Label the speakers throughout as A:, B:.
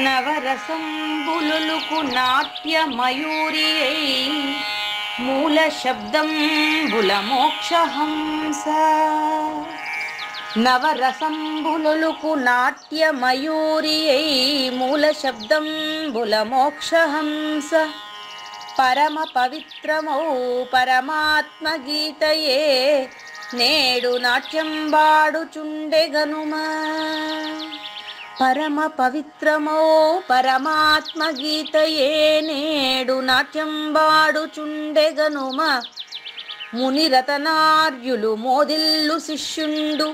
A: నవరసంబులుకు నాట్య మయూరియై మూల శబ్దంబుల మోక్షహంస. నవరసంబులుకు నాట్య మయూరియై మూల శబ్దంబుల మోక్షహంస. పరమ పవిత్రమౌ పరమాత్మ గీతయే నేడు నాట్యం బాడుచుండెగనుమా. పరమ పవిత్రమౌ పరమాత్మ గీతయే నేడు నాట్యం బాడుచుండెగనుమా. మునిరతనార్యులు మోదిల్లు శిష్యుండు,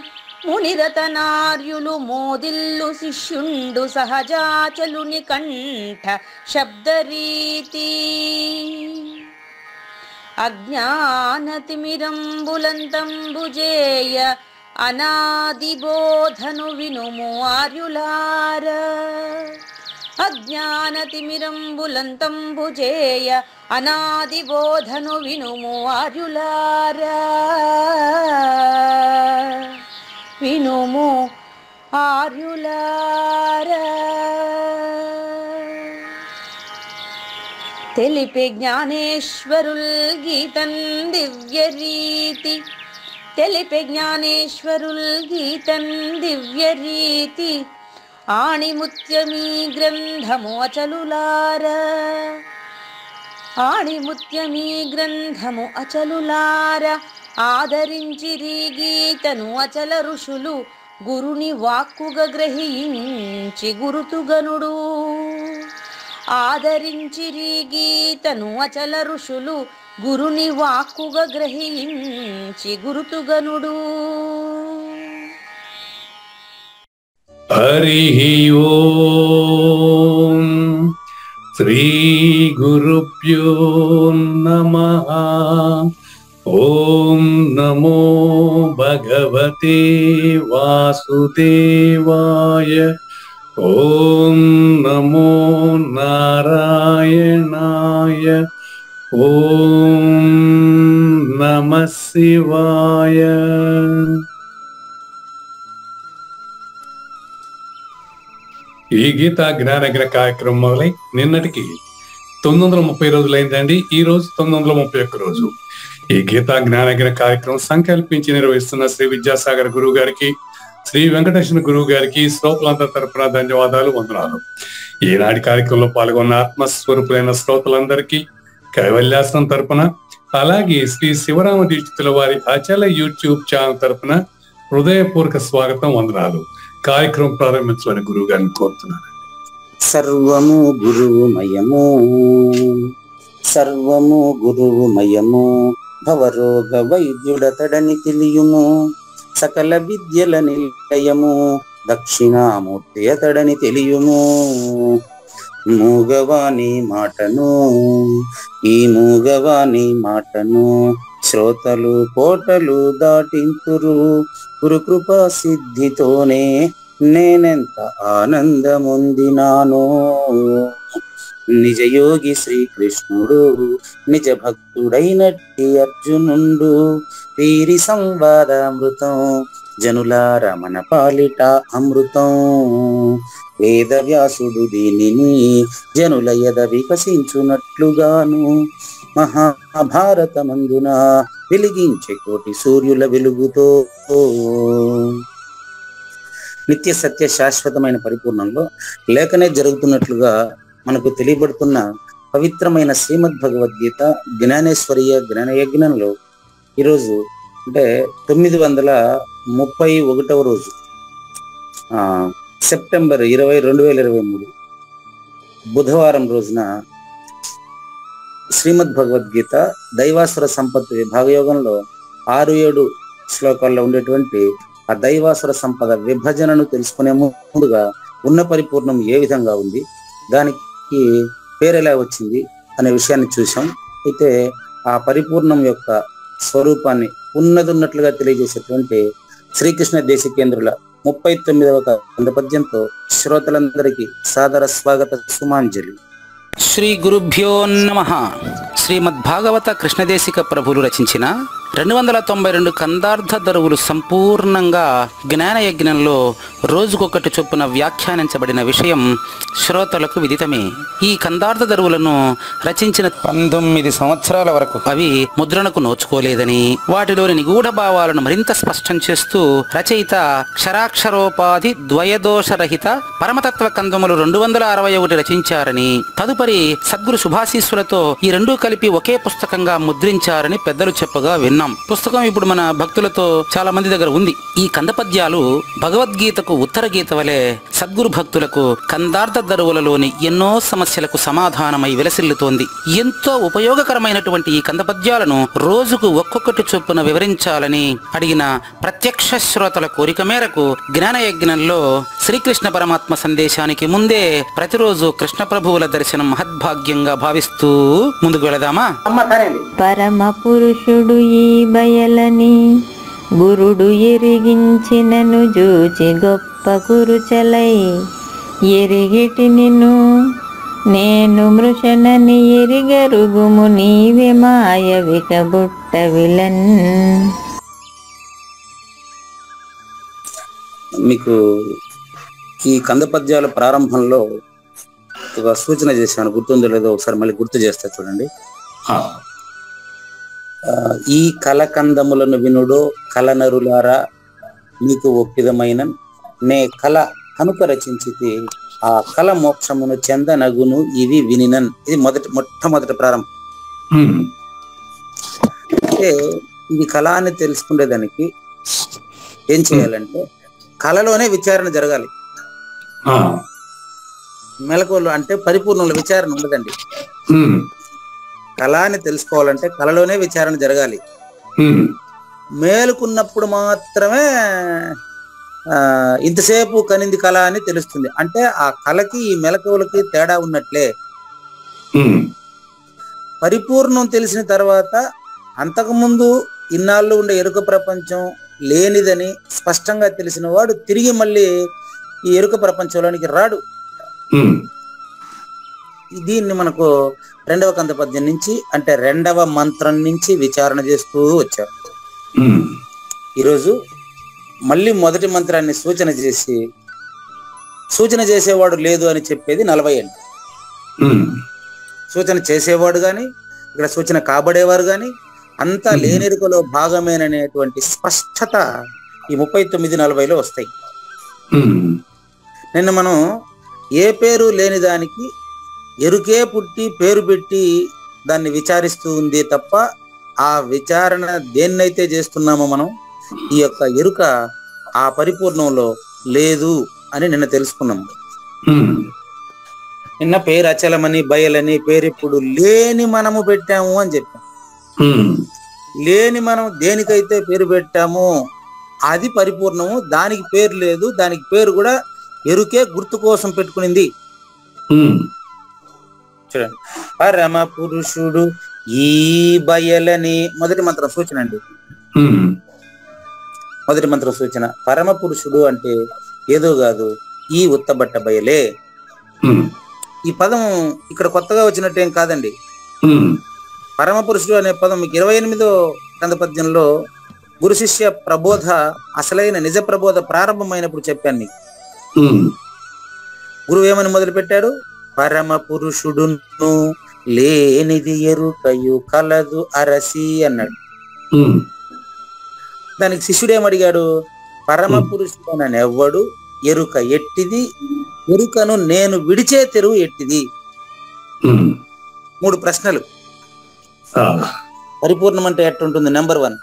A: మునిరతనార్యులు మోదిల్లు శిష్యుండు సహజాచలుని కంఠ శబ్దరీతి. అజ్ఞానతిమిరంబులంతంబుజేయ అనాదిబోధను వినుము ఆర్యులార. అజ్ఞానతిమిరంబులంతంబుజేయ అనాదిబోధను వినుము ఆర్యులార. వినుము ఆర్యులార. తెలిపే జ్ఞానేశ్వరుల్ గీతన్ దివ్య రీతి. తెలిపే జ్ఞానేశ్వరుల్ గీతన్ దివ్య రీతి. ఆణిముత్యమీ గ్రంథము అచలులార. ఆణిముత్యమీ గ్రంథము అచలులార. ఆదరించిరి గీతను అచల ఋషులు గురుని వాక్కుగా గ్రహించి గురుతుగనుడు. ఆదరించిరి గీతను అచల ఋషులు గురుని వాక్కుగా గ్రహించి గురుతుగనుడు.
B: హరి ఓం శ్రీ గురుభ్యో నమః. ఓం నమో భగవతే వాసుదేవాయ. ఓం నమో నారాయణాయ. ఓం నమః శివాయ. ఈ గీతా జ్ఞానగ్ర కార్యక్రమం మొదలై నిన్నటికి 930 రోజులైందండి. ఈ రోజు 931 రోజు. ఈ గీతా జ్ఞానగ్ర కార్యక్రమం సంకల్పించి నిర్వహిస్తున్న శ్రీ విద్యాసాగర్ గురువు గారికి, శ్రీ వెంకటేశ్వర గురువు గారికి శ్రోతలందరి తరపున ధన్యవాదాలు, వందనాలు. ఈనాటి కార్యక్రమంలో పాల్గొన్న ఆత్మస్వరూపులైన శ్రోతలందరికీ కైవల్యాసనం తరపున, అలాగే శ్రీ శివరామ దీక్షితుల వారి అచల యూట్యూబ్ ఛానల్ తరపున హృదయపూర్వక స్వాగతం, వందనాలు. కార్యక్రమం ప్రారంభించాలని గురువు గారిని కోరుతున్నాను.
C: సర్వము గురువుమయము, సర్వము గురువుమయము. భవరోగ వైద్యుడతడని తెలియుము. సకల విద్యల నిలయము దక్షిణామూర్తి అతడని తెలియుము. మూగవాణి మాటను, ఈ మూగవాణి మాటను శ్రోతలు కోటలు దాటింతురు. గురుకృపా సిద్ధితోనే నేనెంత ఆనందముందినాను. నిజయోగి శ్రీకృష్ణుడు నిజ భక్తుడైనట్టి అర్జునుండు. వీరి సంవాదామృతం జనులార మన పాలిట అమృతం. వేదవ్యాసుడు దీనిని జనుల యద వికసించునట్లుగాను మహాభారతమందున వెలిగించే కోటి సూర్యుల వెలుగుతో నిత్య సత్య శాశ్వతమైన పరిపూర్ణంలో లేఖనే జరుగుతున్నట్లుగా మనకు తెలియబడుతున్న పవిత్రమైన శ్రీమద్ భగవద్గీత జ్ఞానేశ్వరీయ జ్ఞానయజ్ఞంలో ఈరోజు అంటే 931వ రోజు, సెప్టెంబర్ 20, 2023 బుధవారం రోజున శ్రీమద్ భగవద్గీత దైవాసుర సంపత్తి విభాగయోగంలో 6-7 శ్లోకాల్లో ఉండేటువంటి ఆ దైవాసుర సంపద విభజనను తెలుసుకునే ముందుగా ఉన్న పరిపూర్ణం ఏ విధంగా ఉంది, దానికి పేరు ఎలా వచ్చింది అనే విషయాన్ని చూసాం. అయితే ఆ పరిపూర్ణం యొక్క స్వరూపాన్ని ఉన్నట్లుగా తెలియజేసేటువంటి శ్రీకృష్ణ దేశికేంద్రుల 39వ కంద పద్యంతో శ్రోతలందరికీ సాదర స్వాగత సుమాంజలి.
D: శ్రీ గురుభ్యో నమః. శ్రీమద్భాగవత కృష్ణదేశిక ప్రభులు రచించిన 292 కందార్థ దరువులు సంపూర్ణంగా జ్ఞానయజ్ఞంలో రోజుకొకటి చొప్పున వ్యాఖ్యానించబడిన విషయం శ్రోతలకు విదితమే. ఈ కందార్థ దరువులను రచించిన 19 సంవత్సరాల వరకు అవి ముద్రణకు నోచుకోలేదని, వాటిలోని నిగూఢ భావాలను మరింత స్పష్టం చేస్తూ రచయిత క్షరాక్షరోపాధి ద్వయదోషరహిత పరమతత్వ కందములు 261 రచించారని, తదుపరి సద్గురు శుభాశీస్సులతో ఈ రెండూ కలిపి ఒకే పుస్తకంగా ముద్రించారని పెద్దలు చెప్పగా విన్నాం. పుస్తకం ఇప్పుడు మన భక్తులతో చాలా మంది దగ్గర ఉంది. ఈ కందపద్యాలు భగవద్గీతకు ఉత్తర గీత వలె సద్గురు భక్తులకు కందార్థ దరువులలోని ఎన్నో సమస్యలకు సమాధానమై విలసిల్లుతోంది. ఎంతో ఉపయోగకరమైనటువంటి ఈ కందపద్యాలను రోజుకు ఒక్కొక్కటి చొప్పున వివరించాలని అడిగిన ప్రత్యక్ష శ్రోతల కోరిక మేరకు జ్ఞానయజ్ఞంలో శ్రీకృష్ణ పరమాత్మ సందేశానికి ముందే ప్రతిరోజు కృష్ణ ప్రభువుల దర్శనం మహద్భాగ్యంగా భావిస్తూ ముందుకు వెళదామా?
E: పరమ పురుషుడు ఈ బయలని గురుడు ఎరిగించినను జూచి గొప్ప కురుచలై ఎరిగిటి నిన్ను నేను మృషనని ఎరిగరుగుము నీవే మాయ వికబుట్ట విలన్.
C: మీకు ఈ కందపద్యాల ప్రారంభంలో ఒక సూచన చేశాను, గుర్తుందో లేదో ఒకసారి మళ్ళీ గుర్తు చేస్తా చూడండి. ఈ కలకందములను వినుడో కలనరులారా నీకు ఒప్పిదమైన నే కల కనుక రచించితి ఆ కల మోక్షమును చెందనగును ఇవి వినినన్. ఇది మొట్టమొదటి ప్రారంభం. అంటే ఇది కళ అని తెలుసుకునేదానికి ఏం చేయాలంటే కళలోనే విచారణ జరగాలి. మెలకువలు అంటే పరిపూర్ణంలో విచారణ ఉండదండి. కళ అని తెలుసుకోవాలంటే కళలోనే విచారణ జరగాలి. మేలుకున్నప్పుడు మాత్రమే ఇంతసేపు కనింది కళ అని తెలుస్తుంది. అంటే ఆ కళకి ఈ మెలకువలకి తేడా ఉన్నట్లే. పరిపూర్ణం తెలిసిన తర్వాత అంతకుముందు ఇన్నాళ్ళు ఉండే ఎరుక ప్రపంచం లేనిదని స్పష్టంగా తెలిసిన వాడు తిరిగి మళ్ళీ ఈ ఎరుక ప్రపంచంలోనికి రాడు. దీన్ని మనకు 2వ కందపద్యం నుంచి అంటే 2వ మంత్రం నుంచి విచారణ చేస్తూ వచ్చారు. ఈరోజు మళ్ళీ మొదటి మంత్రాన్ని సూచన చేసేవాడు లేదు అని చెప్పేది 40 అండి. సూచన చేసేవాడు గాని ఇక్కడ సూచన కాబడేవారు గాని అంతా లేనెరుకలో భాగమేననేటువంటి స్పష్టత ఈ 39-40లో వస్తాయి. నిన్న మనం ఏ పేరు లేని దానికి ఎరుకే పుట్టి పేరు పెట్టి దాన్ని విచారిస్తూ ఉంది తప్ప ఆ విచారణ దేన్నైతే చేస్తున్నామో మనం ఈ యొక్క ఎరుక ఆ పరిపూర్ణంలో లేదు అని నిన్న తెలుసుకున్నాము. నిన్న పేరు అచలమని బయలని పేరెప్పుడు లేని మనము పెట్టాము అని చెప్పాం. లేని మనం దేనికైతే పేరు పెట్టామో అది పరిపూర్ణము, దానికి పేరు లేదు, దానికి పేరు కూడా ఎరుకే గుర్తు కోసం పెట్టుకునింది. చూడండి, పరమ పురుషుడు ఈ బయలని మొదటి మంత్రం సూచన అండి. మొదటి మంత్రం సూచన పరమ పురుషుడు అంటే ఏదో కాదు, ఈ ఉత్తబట్ట బయలే. ఈ పదం ఇక్కడ కొత్తగా వచ్చినట్టేం కాదండి. పరమ పురుషుడు అనే పదం మీకు 28వ కందపద్యంలో గురు శిష్య ప్రబోధ అసలైన నిజ ప్రబోధ ప్రారంభమైనప్పుడు చెప్పాను మీకు. గురువు ఏమని మొదలు పెట్టాడు? పరమ పురుషుడును లేనిది ఎరుకయు కలదు అరసి అన్నాడు. దానికి శిష్యుడు ఏమడిగాడు? పరమ పురుషుడు అని ఎవ్వడు, ఎరుక ఎట్టిది, ఎరుకను నేను విడిచే తెరువు ఎట్టిది. 3 ప్రశ్నలు. పరిపూర్ణం అంటే ఎట్టుంటుంది? నెంబర్ 1.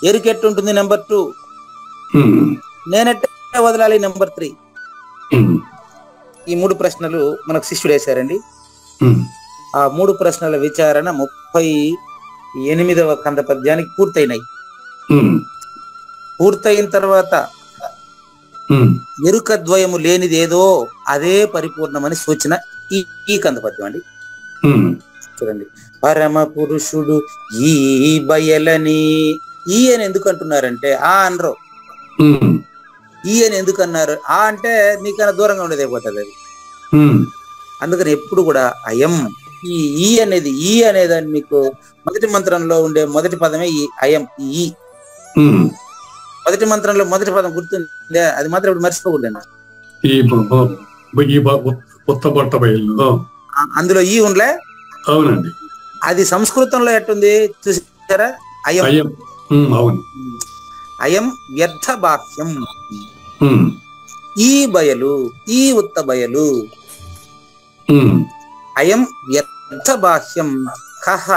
C: ఎరుక ఎట్టుంటుంది? నెంబర్ 2. నేనెట్టే వదలాలి? నెంబర్ 3. ఈ 3 ప్రశ్నలు మనకు శిష్యుడు వేశారండి. ఆ 3 ప్రశ్నల విచారణ 38వ కందపద్యానికి పూర్తయినాయి. పూర్తయిన తర్వాత ఎరుక ద్వయము లేనిది ఏదో అదే పరిపూర్ణమని సూచన ఈ కందపద్యం అండి. చూడండి, పరమ పురుషుడు ఈ బయలని. ఈ అని ఎందుకు అంటున్నారంటే ఆ అనరు. ఈ అని ఎందుకు అన్నారు? ఆ అంటే మీకన్నా దూరంగా ఉండేది అయిపోతుంది అది. అందుకని ఎప్పుడు కూడా అయం ఈ అనేది అనేదాన్ని మీకు మొదటి మంత్రంలో ఉండే మొదటి పదమే ఈ అయం. ఈ మొదటి మంత్రంలో మొదటి పదం గుర్తుందే, అది మాత్రం ఇప్పుడు మర్చిపోకూడదండి. అందులో ఈ ఉండలే.
B: అవునండి.
C: అది సంస్కృతంలో ఎట్టుంది చూసారా? అయం.
B: అవును.
C: అయం వ్యర్థ బాహ్యం. ఈ బయలు, ఈ ఉత్త బయలు. అయం వ్యర్థ బాహ్యం కహ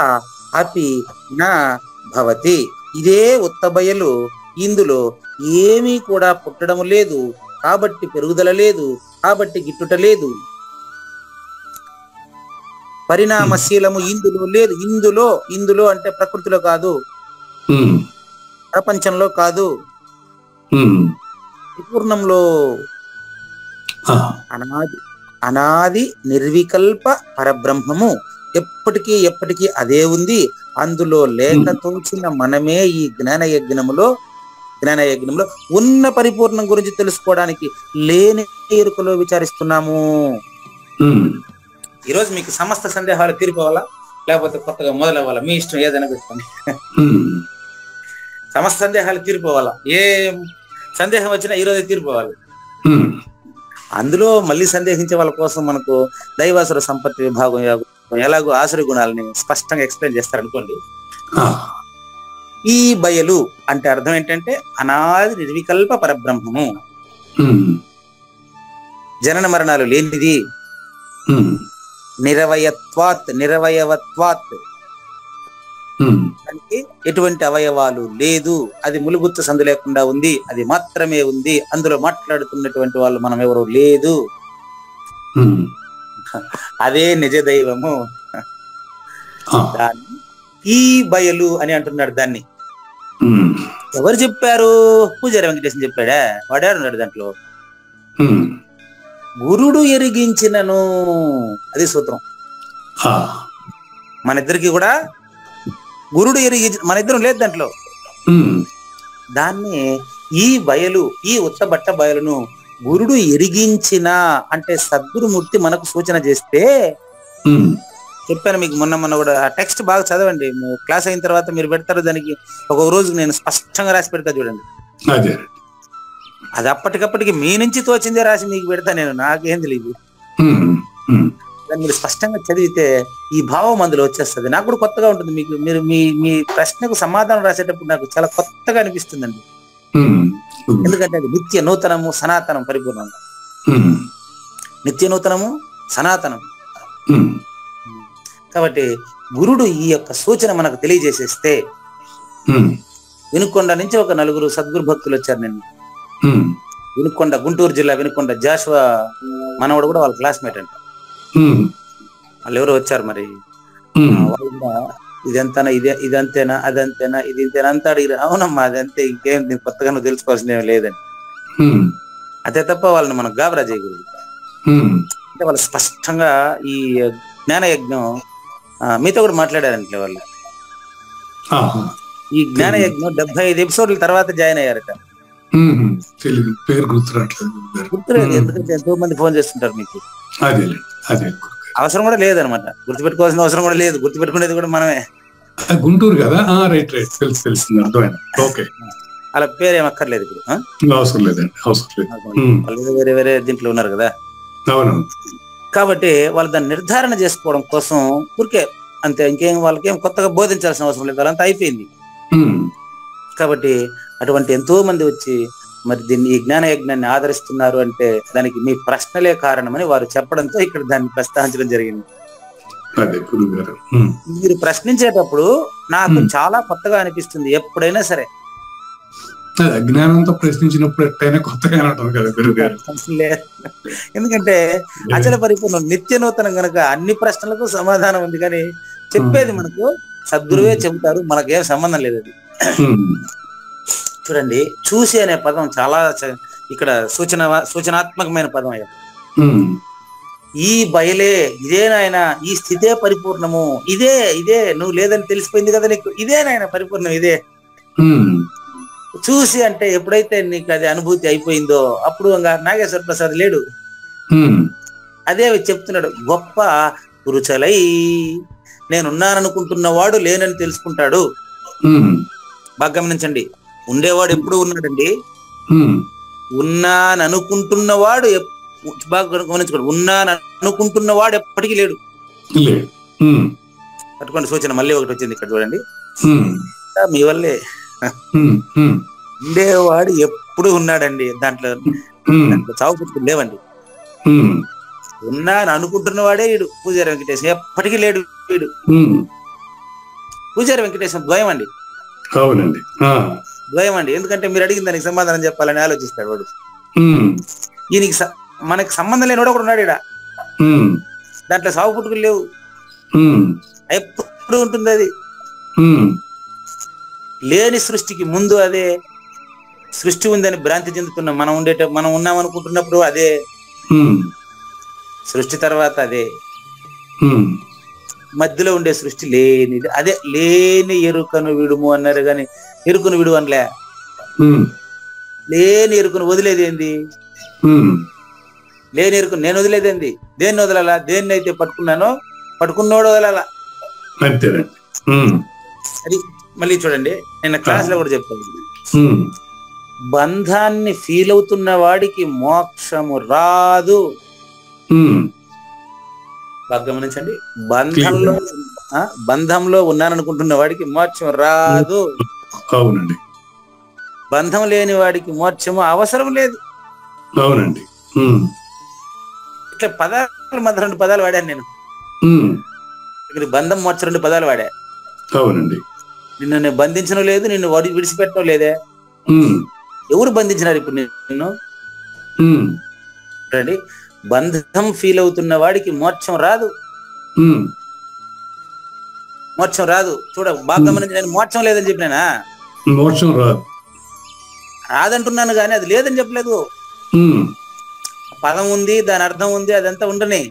C: అపి నా భవతి. ఇదే ఉత్త బయలు, ఇందులో ఏమీ కూడా పుట్టడం లేదు, కాబట్టి పెరుగుదల లేదు, కాబట్టి గిట్టుట లేదు. పరిణామశీలము ఇందులో లేదు. ఇందులో అంటే ప్రకృతిలో కాదు, ప్రపంచంలో కాదు, పరిపూర్ణంలో. అనాది నిర్వికల్ప పరబ్రహ్మము ఎప్పటికీ అదే ఉంది. అందులో లేక తోచిన మనమే ఈ జ్ఞాన యజ్ఞములో ఉన్న పరిపూర్ణం గురించి తెలుసుకోవడానికి లేని ఎరుకలో విచారిస్తున్నాము. ఈరోజు మీకు సమస్త సందేహాలు తీరిపోవాలా, లేకపోతే కొత్తగా మొదలవ్వాలా, మీ ఇష్టం, ఏదైనా పెట్టుకోండి. సమస్త సందేహాలు తీరిపోవాలా, ఏ సందేహం వచ్చినా ఈరోజే తీరిపోవాలి. అందులో మళ్ళీ సందేహించే వాళ్ళ కోసం మనకు దైవాసుర సంపత్తి విభాగం ఎలాగో ఆసుర గుణాలని స్పష్టంగా ఎక్స్ప్లెయిన్ చేస్తారు అనుకోండి. ఈ బయలు అంటే అర్థం ఏంటంటే అనాది నిర్వికల్ప పరబ్రహ్మము, జనన మరణాలు లేనిది, నిరవయవత్వాత్ దానికి ఎటువంటి అవయవాలు లేదు, అది ములుగుత్తు సందు లేకుండా ఉంది, అది మాత్రమే ఉంది, అందులో మాట్లాడుతున్నటువంటి వాళ్ళు మనం ఎవరు లేదు, అదే నిజ దైవము. దాన్ని ఈ బయలు అని అంటున్నాడు. దాన్ని ఎవరు చెప్పారు? పూజారి వెంకటేశ్వర చెప్పాడా? వాడాడున్నాడు దాంట్లో. గురుడు ఎరిగించినను, అది సూత్రం. మన ఇద్దరికి కూడా గురుడు ఎరిగించి, మన ఇద్దరం లేదు దాంట్లో. దాన్ని ఈ బయలు, ఈ ఉత్తబట్ట బయలును గురుడు ఎరిగించిన అంటే సద్గురుమూర్తి మనకు సూచన చేస్తే, చెప్పాను మీకు మొన్న కూడా. ఆ టెక్స్ట్ బాగా చదవండి, క్లాస్ అయిన తర్వాత మీరు పెడతారు. దానికి ఒక రోజు నేను స్పష్టంగా రాసి పెడతా చూడండి. అది అప్పటికప్పటికి మీ నుంచి తోచిందే రాసి మీకు పెడతా నేను, నాకేం తెలియదు. దాన్ని మీరు స్పష్టంగా చదివితే ఈ భావం అందులో వచ్చేస్తుంది. నాకు కూడా కొత్తగా ఉంటుంది. మీకు మీరు మీ ప్రశ్నకు సమాధానం రాసేటప్పుడు నాకు చాలా కొత్తగా అనిపిస్తుందండి. ఎందుకంటే అది నిత్య నూతనము, సనాతనం, పరిపూర్ణంగా నిత్య నూతనము, సనాతనం. కాబట్టి గురుడు ఈ యొక్క సూచన మనకు తెలియజేసేస్తే, వినుకొండ నుంచి ఒక 4 సద్గురు భక్తులు వచ్చారు. నేను వినుకొండ, గుంటూరు జిల్లా వినుకొండ, జాషువా మనవడు కూడా వాళ్ళ క్లాస్మేట్ అంట. వాళ్ళు ఎవరో వచ్చారు. మరి వాళ్ళు కూడా ఇదంతా ఇదంతేనా, అదంతేనా, ఇది ఇంతేనా అంతా అడిగిరు. అవునమ్మా అదంతే, ఇంకేం కొత్తగా నువ్వు తెలుసుకోవాల్సింది ఏమి లేదని. అదే తప్ప వాళ్ళని మనం గాబరా చేయకూడదు. అంటే వాళ్ళు స్పష్టంగా ఈ జ్ఞాన యజ్ఞం మీతో కూడా మాట్లాడారంటే వాళ్ళు. ఈ జ్ఞాన యజ్ఞం 75 ఎపిసోడ్ల తర్వాత జాయిన్ అయ్యారట. గుర్తులేదు, ఎందుకంటే ఎంతో మంది ఫోన్ చేస్తుంటారు మీకు. అవసరం కూడా లేదనమాట, గుర్తుపెట్టుకోవాల్సిన అవసరం కూడా లేదు. గుర్తుపెట్టుకునేది కూడా మనమే.
B: గుంటూరు కదా, రైట్ రైట్, తెలుసు.
C: అలా పేరేం అక్కర్లేదు ఇప్పుడు.
B: అవసరం లేదండి, అవసరం లేదు.
C: వాళ్ళు వేరే వేరే దీంట్లో ఉన్నారు కదా. కాబట్టి వాళ్ళు దాన్ని నిర్ధారణ చేసుకోవడం కోసం ఊరికే అంతే, ఇంకేం వాళ్ళకేం కొత్తగా బోధించాల్సిన అవసరం లేదు, వాళ్ళంతా అయిపోయింది. కాబట్టి అటువంటి ఎంతో మంది వచ్చి మరి దీన్ని, ఈ జ్ఞాన యజ్ఞాన్ని ఆదరిస్తున్నారు అంటే దానికి మీ ప్రశ్నలే కారణమని వారు చెప్పడంతో ఇక్కడ దాన్ని ప్రస్తావించడం జరిగింది. మీరు ప్రశ్నించేటప్పుడు నాకు చాలా కొత్తగా అనిపిస్తుంది ఎప్పుడైనా సరే.
B: అజ్ఞానంతో ప్రశ్నించినప్పుడు ఎట్టయినా కొత్తగా ఉంటుంది కదా గురుగారు.
C: ఎందుకంటే అచల పరిపూర్ణం, నిత్య నూతనం కనుక అన్ని ప్రశ్నలకు సమాధానం ఉంది. కానీ చెప్పేది మనకు సద్గురువే చెబుతారు, మనకేం సంబంధం లేదు. అది చూడండి, చూసి అనే పదం చాలా ఇక్కడ సూచనాత్మకమైన పదం అయ్యా. ఈ బయలే, ఇదే నాయన, ఈ స్థితే పరిపూర్ణము, ఇదే నువ్వు లేదని తెలిసిపోయింది కదా నీకు, ఇదే నాయన పరిపూర్ణం, ఇదే. చూసి అంటే ఎప్పుడైతే నీకు అది అనుభూతి అయిపోయిందో అప్పుడు నాగేశ్వర ప్రసాద్ లేడు, అదే చెప్తున్నాడు. గొప్ప కురుచలై. నేనున్నాననుకుంటున్నవాడు లేనని తెలుసుకుంటాడు. బాగా గమనించండి, ఉండేవాడు ఎప్పుడు ఉన్నాడండి. ఉన్నాననుకుంటున్నవాడు బాగా గమనించుకోండి, ఉన్నాననుకుంటున్నవాడు ఎప్పటికీ లేడు. పట్టుకోండి సూచన, మళ్ళీ ఒకటి వచ్చింది ఇక్కడ చూడండి. మీ వల్లే ఉండేవాడు ఎప్పుడు ఉన్నాడండి, దాంట్లో చావు పుట్టుకుని లేవండి. ఉన్నాను అనుకుంటున్నవాడే వీడు పూజారి వెంకటేశం, ఎప్పటికీ లేడు వీడు. పూజారి వెంకటేశం ద్వయం అండి.
B: అవునండి,
C: ద్వయం అండి. ఎందుకంటే మీరు అడిగిన దానికి సమాధానం చెప్పాలని ఆలోచిస్తాడు వాడు. ఈయనకి మనకి సంబంధం లేనివాడు ఒకడు ఉన్నాడు ఈడ. దాంట్లో సాగు పుట్టుకులు లేవు, ఎప్పుడు ఉంటుంది అది. లేని సృష్టికి ముందు అదే, సృష్టి ఉందని భ్రాంతి చెందుతున్నాం మనం ఉన్నాం అనుకుంటున్నప్పుడు అదే, సృష్టి తర్వాత అదే, మధ్యలో ఉండే సృష్టి లేనిది అదే. లేని ఎరుకను విడుము అన్నారు కానీ ఎరుకను విడు అనలే. లేని ఎరుకను వదిలేది ఏంది? లేని ఎరుకను నేను వదిలేదేంది? దేన్ని వదలాలా? దేన్ని అయితే పట్టుకున్నానో పట్టుకున్నోడు వదలాలా. అది మళ్ళీ చూడండి, నిన్న క్లాస్ లో కూడా చెప్పాను, బంధాన్ని ఫీల్ అవుతున్న వాడికి మోక్షము రాదు. బాగా గమనించండి, బంధంలో ఉన్నాననుకుంటున్న వాడికి మోక్షం రాదు.
B: అవునండి.
C: బంధం లేని వాడికి మోక్షము అవసరం లేదు.
B: అవునండి.
C: ఇట్లా పదాలు మధ్య 2 పదాలు వాడాను నేను. ఇక్కడ బంధం మోక్షం 2 పదాలు వాడా.
B: అవునండి.
C: నిన్ను బంధించడం లేదు, నిన్ను విడిచిపెట్టడం లేదే. ఎవరు బంధించినారు ఇప్పుడు నిన్ను? చూడండి, బంధం ఫీల్ అవుతున్న వాడికి మోక్షం రాదు. మోక్షం రాదు. చూడ బాగా గమనించి, నేను మోక్షం లేదని చెప్పినానా?
B: మోక్షం రాదు
C: రాదంటున్నాను కానీ అది లేదని చెప్పలేదు. పదం ఉంది, దాని అర్థం ఉంది, అదంతా ఉండని.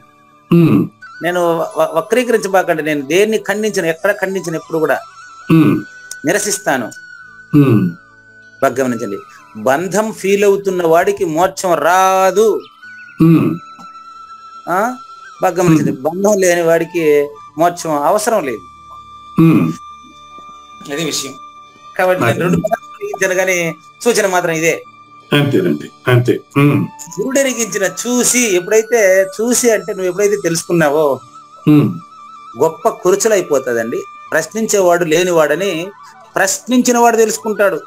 C: నేను వక్రీకరించబాకండి. నేను దేన్ని ఖండించను, ఎక్కడ ఖండించను, ఎప్పుడు కూడా నిరసిస్తాను. బాగా గమనించండి, బంధం ఫీల్ అవుతున్న వాడికి మోక్షం రాదు. బాగా గమనించండి, బంధం లేని వాడికి మోక్షం అవసరం లేదు. అది విషయం. కాబట్టి నేను 2 పదాలు ఇచ్చాను కానీ సూచన మాత్రం ఇదే.
B: అంతేనండి, అంతే.
C: గురుడెరిగించిన చూసి, ఎప్పుడైతే చూసి అంటే నువ్వు ఎప్పుడైతే తెలుసుకున్నావో గొప్ప కురుచలైపోతుందండి. ప్రశ్నించేవాడు లేనివాడని ప్రశ్నించిన వాడు తెలుసుకుంటాడు.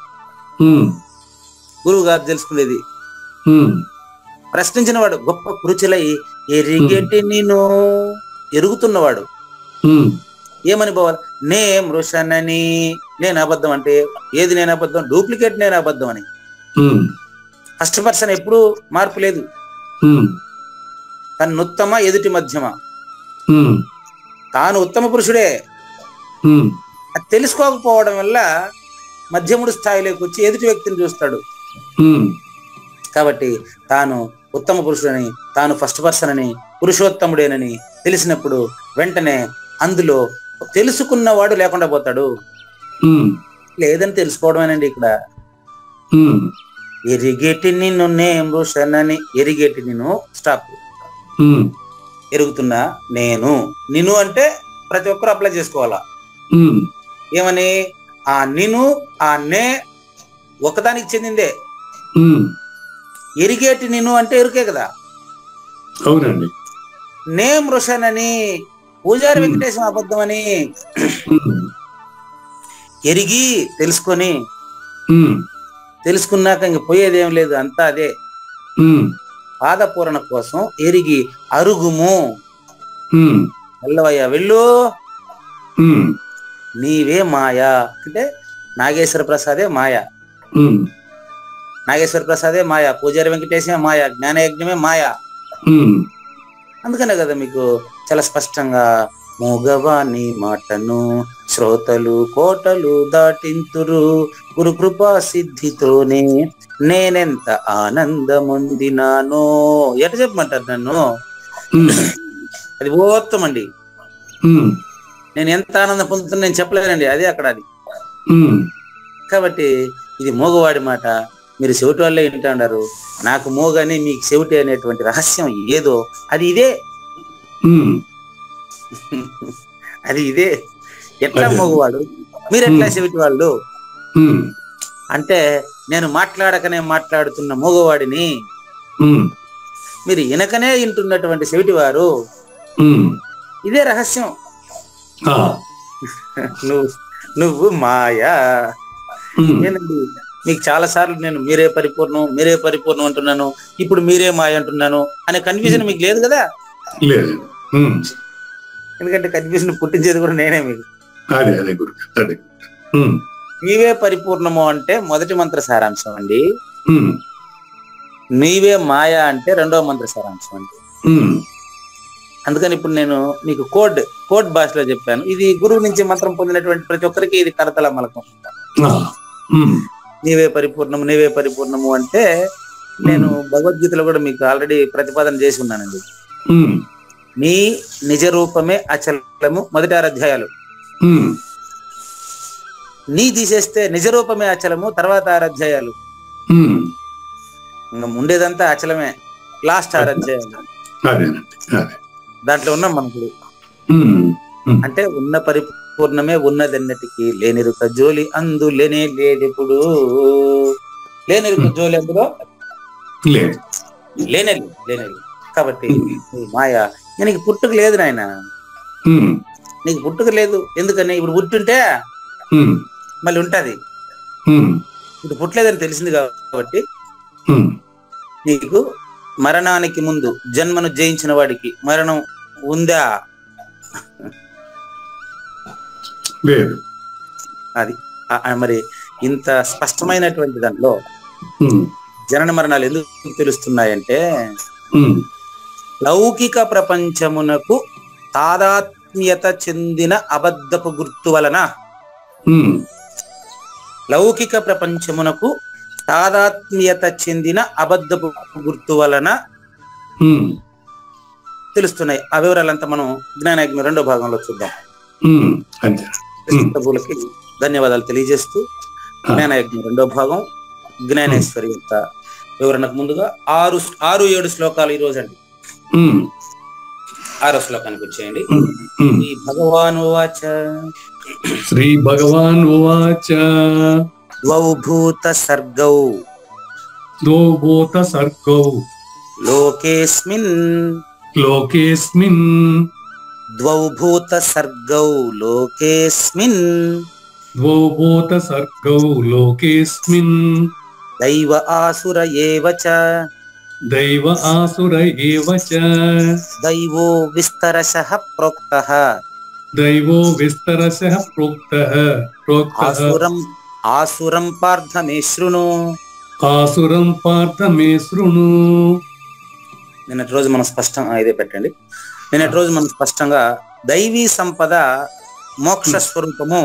C: గురువు గారు తెలుసుకునేది, ప్రశ్నించిన వాడు గొప్ప కురుచలై ఎరిగేటి నేను ఎరుగుతున్నవాడు. ఏమని పోవాలి? నే మృషనని, నేను అబద్ధం అంటే ఏది? నేను అబద్ధం, డూప్లికేట్ నేను అబద్ధం అని. ఫస్ట్ పర్సన్ ఎప్పుడు మార్పు లేదు. తను ఉత్తమ, ఎదుటి మధ్యమ, తాను ఉత్తమ పురుషుడే. అది తెలుసుకోకపోవడం వల్ల మధ్యముడు స్థాయిలోకి వచ్చి ఎదుటి వ్యక్తిని చూస్తాడు. కాబట్టి తాను ఉత్తమ పురుషుడని, తాను ఫస్ట్ పర్సన్ అని, పురుషోత్తముడేనని తెలిసినప్పుడు వెంటనే అందులో తెలుసుకున్నవాడు లేకుండా పోతాడు. లేదని తెలుసుకోవడమేనండి ఇక్కడ. ఎరిగేటి నిన్ను నే మృషనని, ఎరిగేటి నిన్ను స్టాప్, ఎరుగుతున్నా నేను. నిన్ను అంటే ప్రతి ఒక్కరు అప్లై చేసుకోవాలా. ఏమని? ఆ నిన్ను, ఆ నే ఒకదానికి చెందిందే. ఎరిగేటి నిన్ను అంటే ఎరుకే కదా.
B: అవునండి.
C: నే మృషనని, పూజారి వెంకటేశం అబద్ధం అని ఎరిగి తెలుసుకొని, తెలుసుకున్నాక ఇంక పోయేదేం లేదు, అంతా అదే. పాదపూరణ కోసం ఎరిగి అరుగుము. వెళ్ళవయ్యా వెళ్ళు, నీవే మాయా. అంటే నాగేశ్వర ప్రసాదే మాయా, నాగేశ్వర ప్రసాదే మాయా, పూజారి వెంకటేశమే మాయా, జ్ఞానయజ్ఞమే మాయా. అందుకనే కదా మీకు చాలా స్పష్టంగా మూగవాణి మాటను శ్రోతలు కోటలు దాటింతురు, గురు కృపా సిద్ధితోనే నేనెంత ఆనందమొందినానో. ఎట చెప్పమంటారు నన్ను? అది ఓత్తమండి. నేను ఎంత ఆనందం పొందుతున్నా నేను చెప్పలేనండి, అదే అక్కడ అది. కాబట్టి ఇది మూగవాడి మాట. మీరు చెవిటి వల్లే వింటాడారు. నాకు మూగని మీకు చెవిటి అనేటువంటి రహస్యం ఏదో అది ఇదే. అది ఇదే. ఎట్లా
B: అదే.
C: మగవాడు, మీరు ఎట్లా చెవిటి వాళ్ళు
B: ఉమ్,
C: అంటే, నేను మాట్లాడకనే మాట్లాడుతున్న మగవాడిని,
B: ఉమ్,
C: మీరు వినకనే వింటున్నటువంటి చెవిటివారు.
B: ఉమ్,
C: ఇదే రహస్యం.
B: ఆ,
C: నువ్వు నువ్వు మాయా.
B: ఉమ్,
C: నేనండి మీకు చాలా సార్లు నేను మీరే పరిపూర్ణం అంటున్నాను, ఇప్పుడు మీరే మాయ అంటున్నాను అనే కన్ఫ్యూజన్ మీకు లేదు కదా.
B: లేదు. ఉమ్,
C: ఎందుకంటే కన్ఫ్యూజన్ పుట్టించేది కూడా నేనే మీకు.
B: అదే గురు, అదే. ఉమ్,
C: నీవే పరిపూర్ణము అంటే మొదటి మంత్ర సారాంశం అండి.
B: ఉమ్,
C: నీవే మాయ అంటే రెండవ మంత్ర సారాంశం అండి.
B: ఉమ్,
C: అందుకని ఇప్పుడు నేను మీకు కోడ్ భాషలో చెప్పాను. ఇది గురువు నుంచి మంత్రం పొందినటువంటి ప్రతి ఒక్కరికి ఇది కరతల మలకం.
B: ఆ, ఉమ్,
C: నీవే పరిపూర్ణము అంటే నేను భగవద్గీతలో కూడా మీకు ఆల్రెడీ ప్రతిపాదన చేసి ఉన్నానండి.
B: ఉమ్,
C: నీ నిజ రూపమే అచలము, మొదటి 6 అధ్యాయాలు.
B: ఉమ్,
C: నీ తీసేస్తే నిజ రూపమే అచలము, తర్వాత 6 అధ్యాయాలు.
B: ఉమ్,
C: ఇంకా ఉండేదంతా అచలమే, లాస్ట్ 6 అధ్యాయాలు.
B: అదేనండి, అదే.
C: దాంట్లో ఉన్నాం మనం ఇప్పుడు.
B: ఉమ్, ఉమ్,
C: అంటే ఉన్న పరిపూర్ణమే ఉన్నదన్నటికి, లేనిరుక జోలి అందు లేనెప్పుడు. లేనిరుక జోలి అందులో
B: లేదు.
C: లేనేది. కాబట్టి నువ్వు మాయ. నీకు పుట్టుక లేదు నాయన,
B: ఉమ్,
C: నీకు పుట్టుక లేదు. ఎందుకని? ఇప్పుడు పుట్టుంటే
B: ఉమ్,
C: మళ్ళీ ఉంటది.
B: ఉమ్,
C: ఇప్పుడు పుట్టలేదని తెలిసింది కాబట్టి
B: ఉమ్,
C: నీకు మరణానికి ముందు జన్మను జయించిన వాడికి మరణం ఉందా?
B: లేదు.
C: అది మరి ఇంత స్పష్టమైనటువంటి దాంట్లో
B: ఉమ్,
C: జనన మరణాలు ఎందుకు తెలుస్తున్నాయంటే,
B: ఉమ్,
C: లౌకిక ప్రపంచమునకు తాదాత్మ్యత చెందిన అబద్ధపు గుర్తు వలన,
B: ఉమ్,
C: లౌకిక ప్రపంచమునకు తాదాత్మ్యత చెందిన అబద్ధపు గుర్తు వలన
B: ఉమ్,
C: తెలుస్తున్నాయి. ఆ వివరాలంతా మనం జ్ఞానాగ్ని 2వ భాగంలో చూద్దాం.
B: ఉమ్, అంతే.
C: ప్రభులకి ధన్యవాదాలు తెలియజేస్తూ, జ్ఞానయజ్ఞ 2వ భాగం జ్ఞానేశ్వరి యొక్క వివరణకు ముందుగా 6-7 శ్లోకాలు ఈ రోజు అండి.
B: ఉమ్,
C: 6వ శ్లోకానికి వచ్చేయండి.
B: ఉమ్, ఉమ్.
C: ఈ భగవాన్ వాచ
B: శ్రీ భగవాన్ ఉవాచ
C: ద్వౌ భూత సర్గౌ
B: ద్వౌ భూత సర్గౌ
C: లోకేస్మిన్
B: లోకేస్మిన్
C: ద్వౌ భూత సర్గౌ లోకేస్మిన్
B: ద్వౌ భూత సర్గౌ లోకేస్మిన్
C: దైవ ఆసుర ఏవ చ
B: దైవ ఆసుర ఏవ చ
C: దైవో విస్తరశః ప్రోక్తః
B: దైవో విస్తరశః ప్రోక్తః
C: ఆసురం పార్థ మే శృణు.
B: ఆసురం పార్థ మే శృణు.
C: నిన్నటి రోజు మనం స్పష్టంగా దైవీ సంపద మోక్ష స్వరూపము,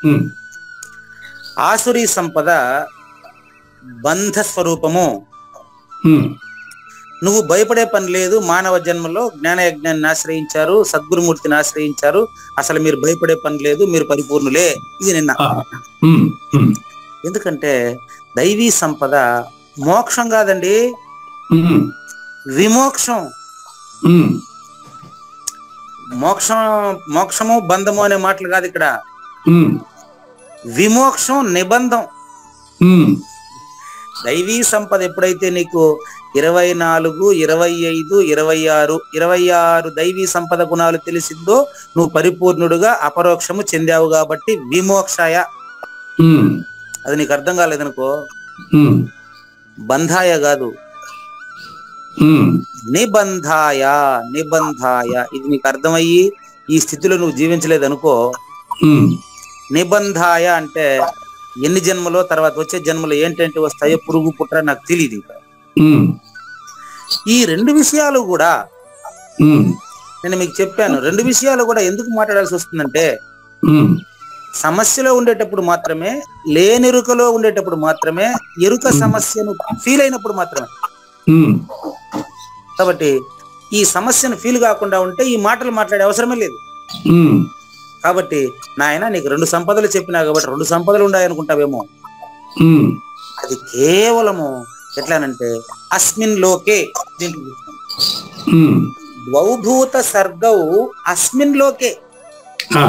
B: ఉమ్,
C: ఆసురీ సంపద బంధ స్వరూపము.
B: ఉమ్,
C: నువ్వు భయపడే పని లేదు. మానవ జన్మలో జ్ఞానయజ్ఞాన్ని ఆశ్రయించారు, సద్గురుమూర్తిని ఆశ్రయించారు. అసలు మీరు భయపడే పని లేదు, మీరు పరిపూర్ణులే. ఇది నిన్న.
B: ఉమ్, ఉమ్,
C: ఎందుకంటే దైవీ సంపద మోక్షం కాదండి,
B: ఉమ్,
C: విమోక్షం.
B: ఉమ్,
C: మోక్షము బంధము అనే మాటలు కాదు ఇక్కడ.
B: ఉమ్,
C: విమోక్షం నిబంధం.
B: ఉమ్,
C: దైవీ సంపద ఎప్పుడైతే నీకు 24, 25, 26 దైవీ సంపద గుణాలు తెలిసిందో నువ్వు పరిపూర్ణుడుగా అపరోక్షము చెందావు. కాబట్టి విమోక్షాయ. అది నీకు అర్థం కాలేదనుకో, బంధాయ కాదు, నిబంధాయ. ఇది నీకు అర్థమయ్యి ఈ స్థితిలో నువ్వు జీవించలేదనుకో, నిబంధాయ అంటే ఎన్ని జన్మలో తర్వాత వచ్చే జన్మలో ఏంటంటే వస్తాయో పురుగు పుట్ర నాకు తెలియదు. ఇంకా ఈ 2 విషయాలు కూడా నేను మీకు చెప్పాను. 2 విషయాలు కూడా ఎందుకు మాట్లాడాల్సి వస్తుందంటే, సమస్యలో ఉండేటప్పుడు మాత్రమే, లేనెరుకలో ఉండేటప్పుడు మాత్రమే, ఎరుక సమస్యను ఫీల్ అయినప్పుడు మాత్రమే. కాబట్టి ఈ సమస్యను ఫీల్ కాకుండా ఉంటే ఈ మాటలు మాట్లాడే అవసరమే లేదు. కాబట్టి నాయన నీకు 2 సంపదలు చెప్పినా కాబట్టి 2 సంపదలు ఉన్నాయనుకుంటావేమో. అది కేవలము ఎట్లానంటే అస్మిన్ లోకే, ద్వౌభూత సర్గౌ అస్మిన్ లోకే.
B: ఆ,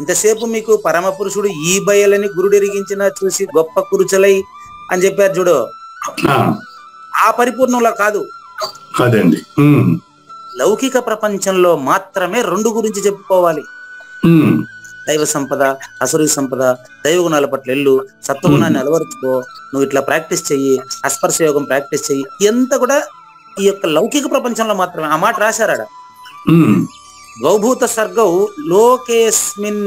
C: ఇంతసేపు మీకు పరమ పురుషుడు ఈ బయలని గురుడు ఎరిగించిన చూసి గొప్ప కురుచలై అని చెప్పారు చూడు,
B: ఆ,
C: ఆ పరిపూర్ణంలో కాదు.
B: అదండి.
C: లౌకిక ప్రపంచంలో మాత్రమే రెండు గురించి చెప్పుకోవాలి. దైవ సంపద, అసురీ సంపద, దైవ గుణాల పట్ల ఎల్లు, సత్వగుణాన్ని అలవరుచుకో, నువ్వు ఇట్లా ప్రాక్టీస్ చెయ్యి, అస్పర్శ యోగం ప్రాక్టీస్ చెయ్యి, ఎంత కూడా ఈ యొక్క లౌకిక ప్రపంచంలో మాత్రమే. ఆ మాట రాశారాడ. ద్వౌభూత సర్గౌ లోకేస్మిన్,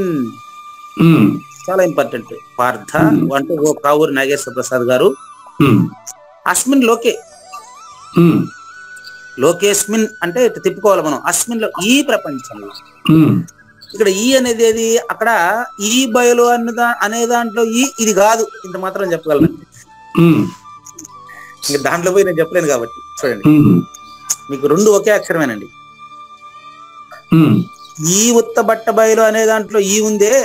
C: చాలా ఇంపార్టెంట్. పార్థ అంటే కావూరి నాగేశ్వర ప్రసాద్ గారు, అస్మిన్ లోకే, లోకేస్మిన్ అంటే ఇట్లా తిప్పుకోవాలి మనం. అస్మిన్ లో, ఈ ప్రపంచంలో. ఇక్కడ ఈ అనేది ఏది, అక్కడ ఈ బయలు అనే దాంట్లో ఈ ఇది కాదు, ఇంత మాత్రం చెప్పగలను. ఇంకా దాంట్లో పోయి నేను చెప్పలేను కాబట్టి చూడండి, మీకు రెండు ఒకే అక్షరమేనండి. ఈ ఉత్త బట్ట బయలు అనే దాంట్లో ఈ ఉందే,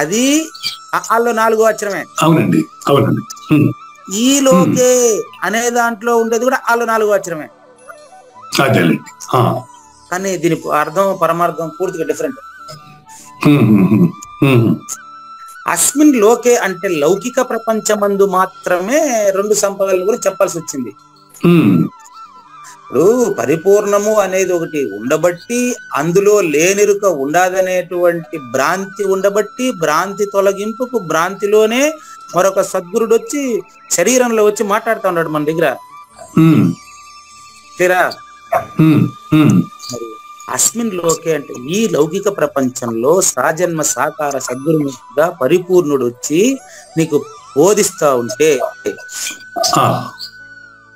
C: అది ఆల్లో 4వ అక్షరమే.
B: అవునండి, అవునండి.
C: ఈ లోకే అనే దాంట్లో ఉండేది కూడా ఆల్లో 4వ అక్షరమే. కానీ దీని అర్థం పరమార్థం పూర్తిగా డిఫరెంట్. అస్మిన్ లోకే అంటే లౌకిక ప్రపంచమందు మాత్రమే రెండు సంపదల గురించి చెప్పాల్సి వచ్చింది. ఇప్పుడు పరిపూర్ణము అనేది ఒకటి ఉండబట్టి, అందులో లేనిరుక ఉండదనేటువంటి భ్రాంతి ఉండబట్టి, భ్రాంతి తొలగింపుకు భ్రాంతిలోనే మరొక సద్గురుడు వచ్చి శరీరంలో వచ్చి మాట్లాడుతూ ఉన్నాడు మన దగ్గర. తీరా మరి అస్మిన్ లోకే అంటే ఈ లౌకిక ప్రపంచంలో సాజన్మ సాకార సద్గురుగా పరిపూర్ణుడు వచ్చి నీకు బోధిస్తా ఉంటే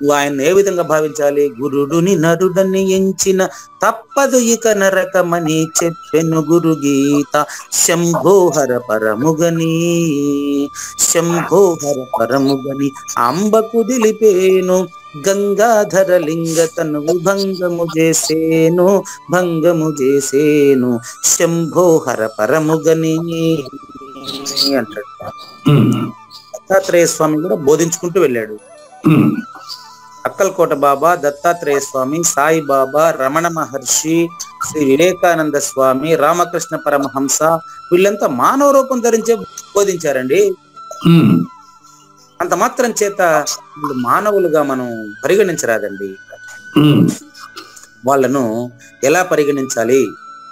C: నువ్వు ఆయన ఏ విధంగా భావించాలి? గురుడుని నరుడని ఎంచిన తప్పదు ఇక నరకమని చెప్పెను గురు గీత. శంభోహర పరముగని, శంభోహర పరముగని అంబకు దిలిపేను, గంగాధర లింగ తనువు భంగము చేసేను, భంగము చేసేను, శంభోహర పరముగని అంటాడు. దత్తాత్రేయ స్వామి కూడా బోధించుకుంటూ వెళ్ళాడు. అక్కల్కోట బాబా, దత్తాత్రేయ స్వామి, సాయి బాబా, రమణ మహర్షి, శ్రీ వివేకానంద స్వామి, రామకృష్ణ పరమహంస, వీళ్ళంతా మానవ రూపం ధరించే బోధించారండి. అంత మాత్రం చేత వీళ్ళు మానవులుగా మనం పరిగణించరాదండి. వాళ్ళను ఎలా పరిగణించాలి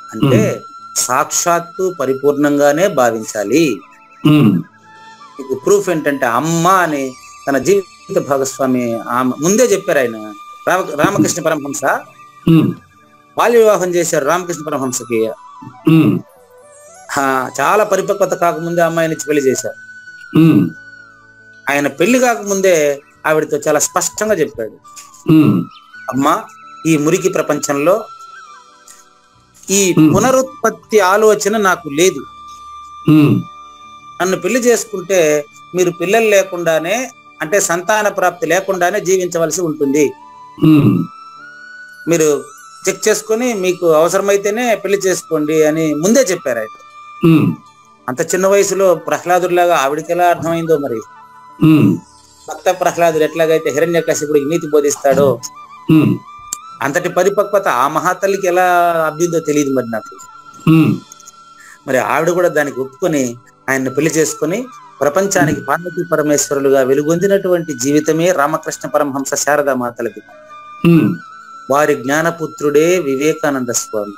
C: అంటే సాక్షాత్తు పరిపూర్ణంగానే భావించాలి. మీకు ప్రూఫ్ ఏంటంటే అమ్మ అని తన జీవిత భాగస్వామి ముందే చెప్పారు. ఆయన రామకృష్ణ పరమహంస బాల్య వివాహం చేశారు రామకృష్ణ పరమహంసకి. చాలా పరిపక్వత కాకముందే అమ్మాయిని పెళ్లి చేశారు. ఆయన పెళ్లి కాకముందే ఆవిడతో చాలా స్పష్టంగా చెప్పాడు, అమ్మా ఈ మురికి ప్రపంచంలో ఈ పునరుత్పత్తి ఆలోచన నాకు లేదు. నన్ను పెళ్లి చేసుకుంటే మీరు పిల్లలు లేకుండానే, అంటే సంతాన ప్రాప్తి లేకుండానే జీవించవలసి ఉంటుంది. మీరు చెక్ చేసుకుని మీకు అవసరమైతేనే పెళ్లి చేసుకోండి అని ముందే చెప్పారు ఆయన. అంత చిన్న వయసులో ప్రహ్లాదుడిలాగా ఆవిడికి ఎలా అర్థమైందో మరి. భక్త ప్రహ్లాదుడు ఎట్లాగైతే హిరణ్యకశిపుడికి నీతి బోధిస్తాడో అంతటి పరిపక్వత ఆ మహాతల్లికి ఎలా అబ్బిందో తెలియదు మరి నాకు. మరి ఆవిడ కూడా దానికి ఒప్పుకొని ఆయన్ని పెళ్లి చేసుకుని ప్రపంచానికి పార్వతీ పరమేశ్వరులుగా వెలుగొందినటువంటి జీవితమే రామకృష్ణ పరమహంస శారదా మాతలది. వారి జ్ఞానపుత్రుడే వివేకానంద స్వామి.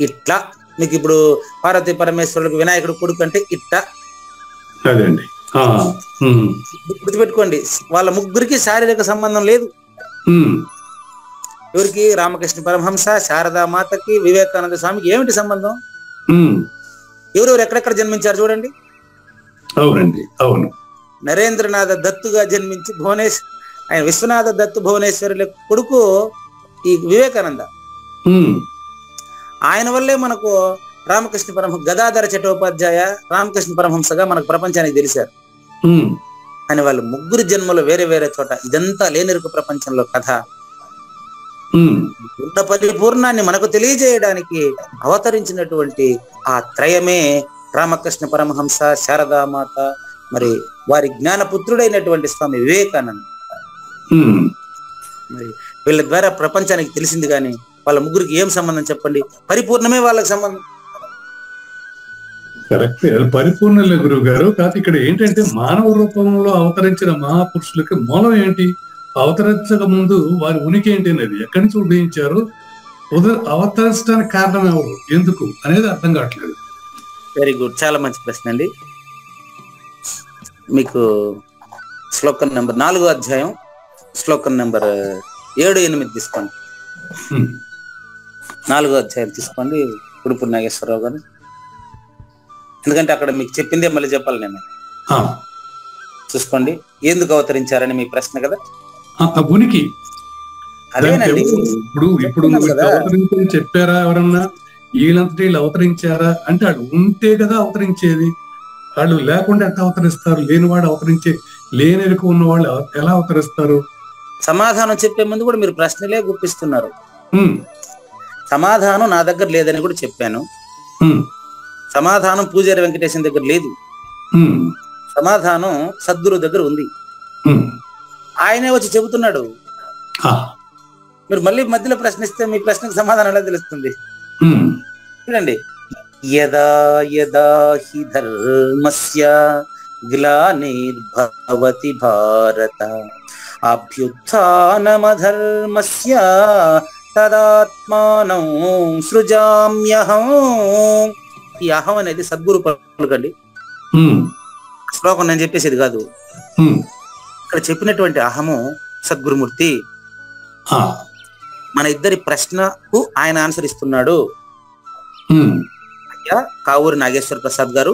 C: ఇట్లా మీకు ఇప్పుడు పార్వతీ పరమేశ్వరులకు వినాయకుడు కొడుకు అంటే ఇట్లా గుర్తుపెట్టుకోండి. వాళ్ళ ముగ్గురికి శారీరక సంబంధం లేదు. ఎవరికి? రామకృష్ణ పరమహంస, శారదా మాతకి, వివేకానంద స్వామికి ఏమిటి సంబంధం? ఎవరెవరు ఎక్కడెక్కడ జన్మించారు చూడండి.
B: అవునండి, అవును.
C: నరేంద్రనాథ దత్తుగా జన్మించి ఆయన విశ్వనాథ దత్తు భువనేశ్వరుల కొడుకు ఈ వివేకానంద. ఆయన వల్లే మనకు రామకృష్ణ పరమహంస, గదాధర చట్టోపాధ్యాయ రామకృష్ణ పరమహంసగా మనకు ప్రపంచానికి తెలిసారు. అని వాళ్ళు ముగ్గురు జన్మలు వేరే వేరే చోట. ఇదంతా లేనిరుక ప్రపంచంలో కథ. ఉన్న పరిపూర్ణాన్ని మనకు తెలియజేయడానికి అవతరించినటువంటి ఆ త్రయమే రామకృష్ణ పరమహంస, శారదామాత, మరి వారి జ్ఞానపుత్రుడైనటువంటి స్వామి వివేకానంద. మరి వీళ్ళ ద్వారా ప్రపంచానికి తెలిసింది, కానీ వాళ్ళ ముగ్గురికి ఏం సంబంధం చెప్పండి? పరిపూర్ణమే వాళ్ళకి సంబంధం.
B: కరెక్ట్, పరిపూర్ణలే గురువు గారు. కాదు ఇక్కడ ఏంటంటే మానవ రూపంలో అవతరించిన మహాపురుషులకి మూలం ఏంటి? అవతరించక ముందు వారి ఉనికి ఏంటి అనేది ఎక్కడి నుంచి ఉదయించారు, అవతరించడానికి కారణం ఎవరు, ఎందుకు అనేది అర్థం కావట్లేదు.
C: వెరీ గుడ్, చాలా మంచి ప్రశ్న అండి. మీకు శ్లోకం నెంబర్ 4వ అధ్యాయం శ్లోకం నెంబర్ 7, 8 తీసుకోండి. 4వ అధ్యాయం తీసుకోండి ఉడుపు నాగేశ్వరరావు గారు. ఎందుకంటే అక్కడ మీకు చెప్పిందే మళ్ళీ చెప్పాలి నేను. చూసుకోండి, ఎందుకు అవతరించారని మీ ప్రశ్న కదా.
B: ఉనికి
C: అదేనండి.
B: ఇప్పుడు అవతరించని చెప్పారా ఎవరన్నా? వీళ్ళంతటి వీళ్ళు అవతరించారా అంటే వాళ్ళు ఉంటే కదా అవతరించేది. వాళ్ళు లేకుండా ఎట్లా అవతరిస్తారు? లేనివాడు అవతరించే, లేని ఎరుక ఉన్న వాళ్ళు ఎలా అవతరిస్తారు?
C: సమాధానం చెప్పే ముందు కూడా మీరు ప్రశ్నలే గుప్పిస్తున్నారు. సమాధానం నా దగ్గర లేదని కూడా చెప్పాను. సమాధానం పూజారి వెంకటేశం దగ్గర లేదు. సమాధానం సద్గురు దగ్గర ఉంది. ఆయనే వచ్చి చెబుతున్నాడు. మీరు మళ్ళీ మధ్యలో ప్రశ్నిస్తే మీ ప్రశ్నకు సమాధానం ఎలా తెలుస్తుంది? చూడండి, యదా యదా హి ధర్మస్య గ్లానిర్భవతి భారత అభ్యుత్థానమధర్మస్య తదాత్మానం సృజామ్యహం. ఈ అహం అనేది సద్గురు పలుకండి. శ్లోకం నేను చెప్పేసేది కాదు. ఇక్కడ చెప్పినటువంటి అహము సద్గురుమూర్తి. మన ఇద్దరి ప్రశ్నకు ఆయన ఆన్సర్ ఇస్తున్నాడు. అయ్యా కావూరి నాగేశ్వర ప్రసాద్ గారు,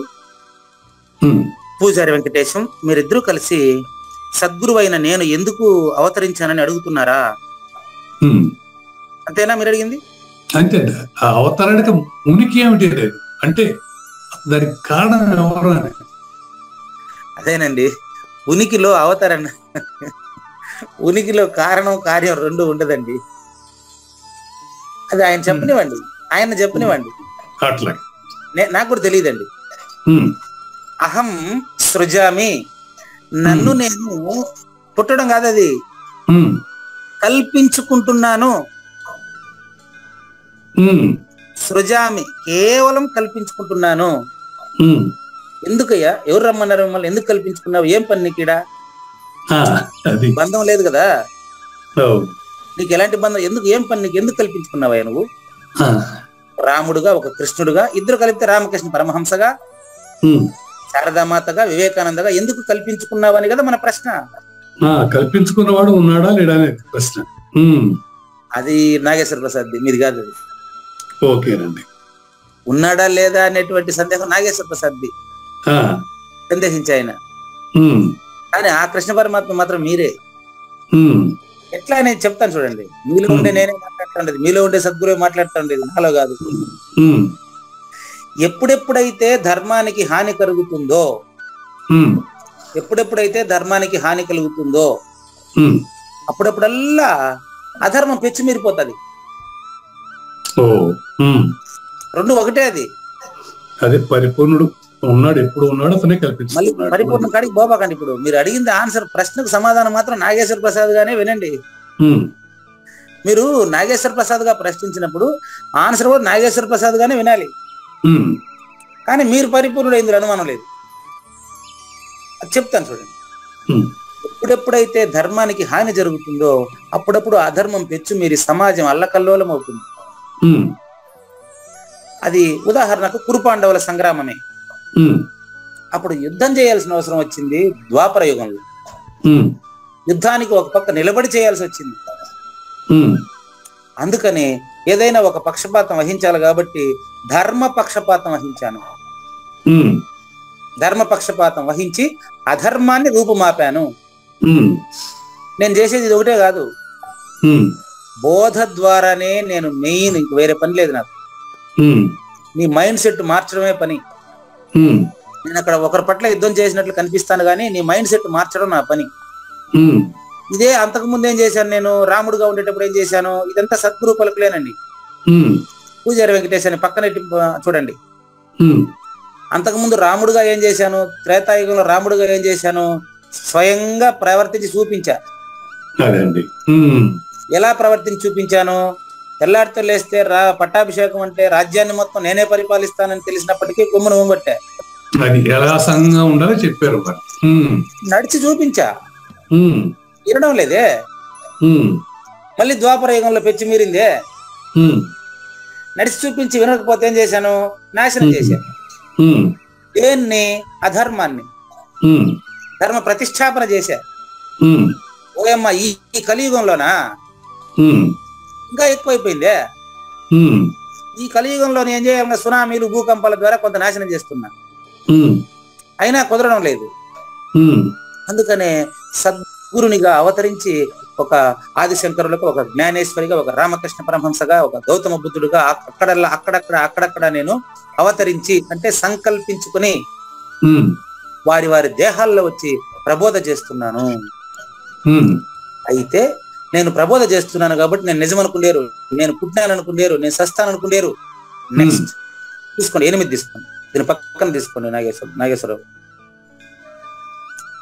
C: పూజారి వెంకటేశం, మీరిద్దరూ కలిసి సద్గురు అయిన నేను ఎందుకు అవతరించానని అడుగుతున్నారా? అంతేనా మీరు అడిగింది?
B: అంతే. అవతరణకు ఉనికి ఏమిటి అంటే దానికి కారణం ఎవరు అని.
C: అదేనండి, ఉనికిలో అవతరణ, ఉనికిలో కారణం కార్యం రెండు ఉండదండి. అది ఆయన చెప్పనివ్వండి, ఆయన చెప్పనివ్వండి.
B: అట్లా
C: నాకు కూడా తెలియదండి. అహం సృజామి, నన్ను నేను పుట్టడం కాదు, అది కల్పించుకుంటున్నాను. సృజామి, కేవలం కల్పించుకుంటున్నాను. ఎందుకయ్యా? ఎవరు రమ్మన్నారు మిమ్మల్ని? ఎందుకు కల్పించుకున్నావు? ఏం పని నీకిడా? బంధం లేదు కదా నీకు, ఎలాంటి బంధం? ఎందుకు? ఏం పని నీకు? ఎందుకు కల్పించుకున్నావా నువ్వు? రాముడుగా, ఒక కృష్ణుడుగా, ఇద్దరు కలిపితే రామకృష్ణ పరమహంసగా, శారదామాతగా, వివేకానందగా ఎందుకు కల్పించుకున్నావని కదా మన ప్రశ్న.
B: కల్పించుకున్నవాడు ఉన్నాడా లేడా అనేది ప్రశ్న.
C: అది నాగేశ్వర ప్రసాద్, మీది కాదు.
B: ఓకేనండి.
C: ఉన్నాడా లేదా అనేటువంటి సందేహం నాగేశ్వర ప్రసాద్ సందేహించి ఆయన. కానీ ఆ కృష్ణ పరమాత్మ మాత్రం మీరే. ఎట్లా నేను చెప్తాను చూడండి. మీలో ఉండే నేనే మాట్లాడుతుండేది, మీలో ఉండే సద్గురు మాట్లాడుతుండేది, నాలో కాదు. ఎప్పుడెప్పుడైతే ధర్మానికి హాని కలుగుతుందో, ఎప్పుడెప్పుడైతే ధర్మానికి హాని కలుగుతుందో అప్పుడప్పుడల్లా అధర్మం పెచ్చు మీరిపోతుంది. రెండు ఒకటే. అది
B: అదే పరిపూర్ణుడు ఉన్నాడు, ఎప్పుడు ఉన్నాడు అతనే కల్పించాడు.
C: మళ్ళీ పరిపూర్ణ కాడికి పోబాకండి. ఇప్పుడు మీరు అడిగింది ఆన్సర్, ప్రశ్నకు సమాధానం మాత్రం నాగేశ్వర ప్రసాద్ గానే వినండి. మీరు నాగేశ్వర ప్రసాద్ గా ప్రశ్నించినప్పుడు ఆన్సర్ కూడా నాగేశ్వర ప్రసాద్ గానే వినాలి. కానీ మీరు పరిపూర్ణుడు ఇందులో అనుమానం లేదు. అది చెప్తాను చూడండి. ఎప్పుడెప్పుడైతే ధర్మానికి హాని జరుగుతుందో అప్పుడప్పుడు అధర్మం పెచ్చు మీరి సమాజం అల్లకల్లోలం అవుతుంది. అది ఉదాహరణకు కురుపాండవుల సంగ్రామమే. అప్పుడు యుద్ధం చేయాల్సిన అవసరం వచ్చింది ద్వాపర యుగంలో. యుద్ధానికి ఒక పక్క నిలబడి చేయాల్సి వచ్చింది. అందుకని ఏదైనా ఒక పక్షపాతం వహించాలి కాబట్టి ధర్మ పక్షపాతం వహించాను. ధర్మ పక్షపాతం వహించి అధర్మాన్ని రూపుమాపాను. నేను చేసేది ఇది ఒకటే కాదు, బోధ ద్వారానే నేను మెయిన్, ఇంక వేరే పని లేదు నాకు. నీ మైండ్ సెట్ మార్చడమే పని. నేను అక్కడ ఒకరి పట్ల యుద్ధం చేసినట్లు కనిపిస్తాను కానీ నీ మైండ్ సెట్ మార్చడం నా పని. ఇదే అంతకు ముందు ఏం చేశాను, నేను రాముడుగా ఉండేటప్పుడు ఏం చేశాను, ఇదంతా సద్గురు పలుకులేనండి. పూజారి వెంకటేశాన్ని పక్కన చూడండి. అంతకుముందు రాముడుగా ఏం చేశాను, త్రేతాయుగంలో రాముడుగా ఏం చేశాను, స్వయంగా ప్రవర్తించి చూపించా. ఎలా ప్రవర్తించి చూపించాను? తెల్లారితో లేస్తే పట్టాభిషేకం అంటే రాజ్యాన్ని మొత్తం నేనే పరిపాలిస్తానని తెలిసినప్పటికీ కొమ్మును ఊంగొట్టా.
B: అది ఎలా సంఘంగా ఉండాలో చెప్పారు.
C: నడిచి చూపించా, వినడం లేదే. మళ్ళీ ద్వాపర యుగంలో పెచ్చి మీరిందే. నడిచి చూపించి వినకపోతే ఏం చేశాను? నాశనం చేశాను. దేన్ని? అధర్మాన్ని. ధర్మ ప్రతిష్టాపన చేశా. ఓయమ్మ ఈ కలియుగంలోనా ఇంకా ఎక్కువైపోయిందే. ఈ కలియుగంలో ఏం చేయాలి? సునామీలు, భూకంపాల ద్వారా కొంత నాశనం చేస్తున్నా, అయినా కుదరడం లేదు. అందుకనే సద్గురునిగా అవతరించి ఒక ఆదిశంకరులకు, ఒక జ్ఞానేశ్వరిగా, ఒక రామకృష్ణ పరమహంసగా, ఒక గౌతమ బుద్ధుడుగా అక్కడక్కడ నేను అవతరించి, అంటే సంకల్పించుకుని వారి వారి దేహాల్లో వచ్చి ప్రబోధ చేస్తున్నాను. అయితే నేను ప్రబోధ చేస్తున్నాను కాబట్టి నేను నిజం అనుకుండేరు, నేను పుట్టినాను అనుకుండేరు, నేను సస్తాను అనుకుండేరు. నెక్స్ట్ తీసుకోండి, 8 తీసుకోండి, దీని పక్కన తీసుకోండి. నాగేశ్వరరావు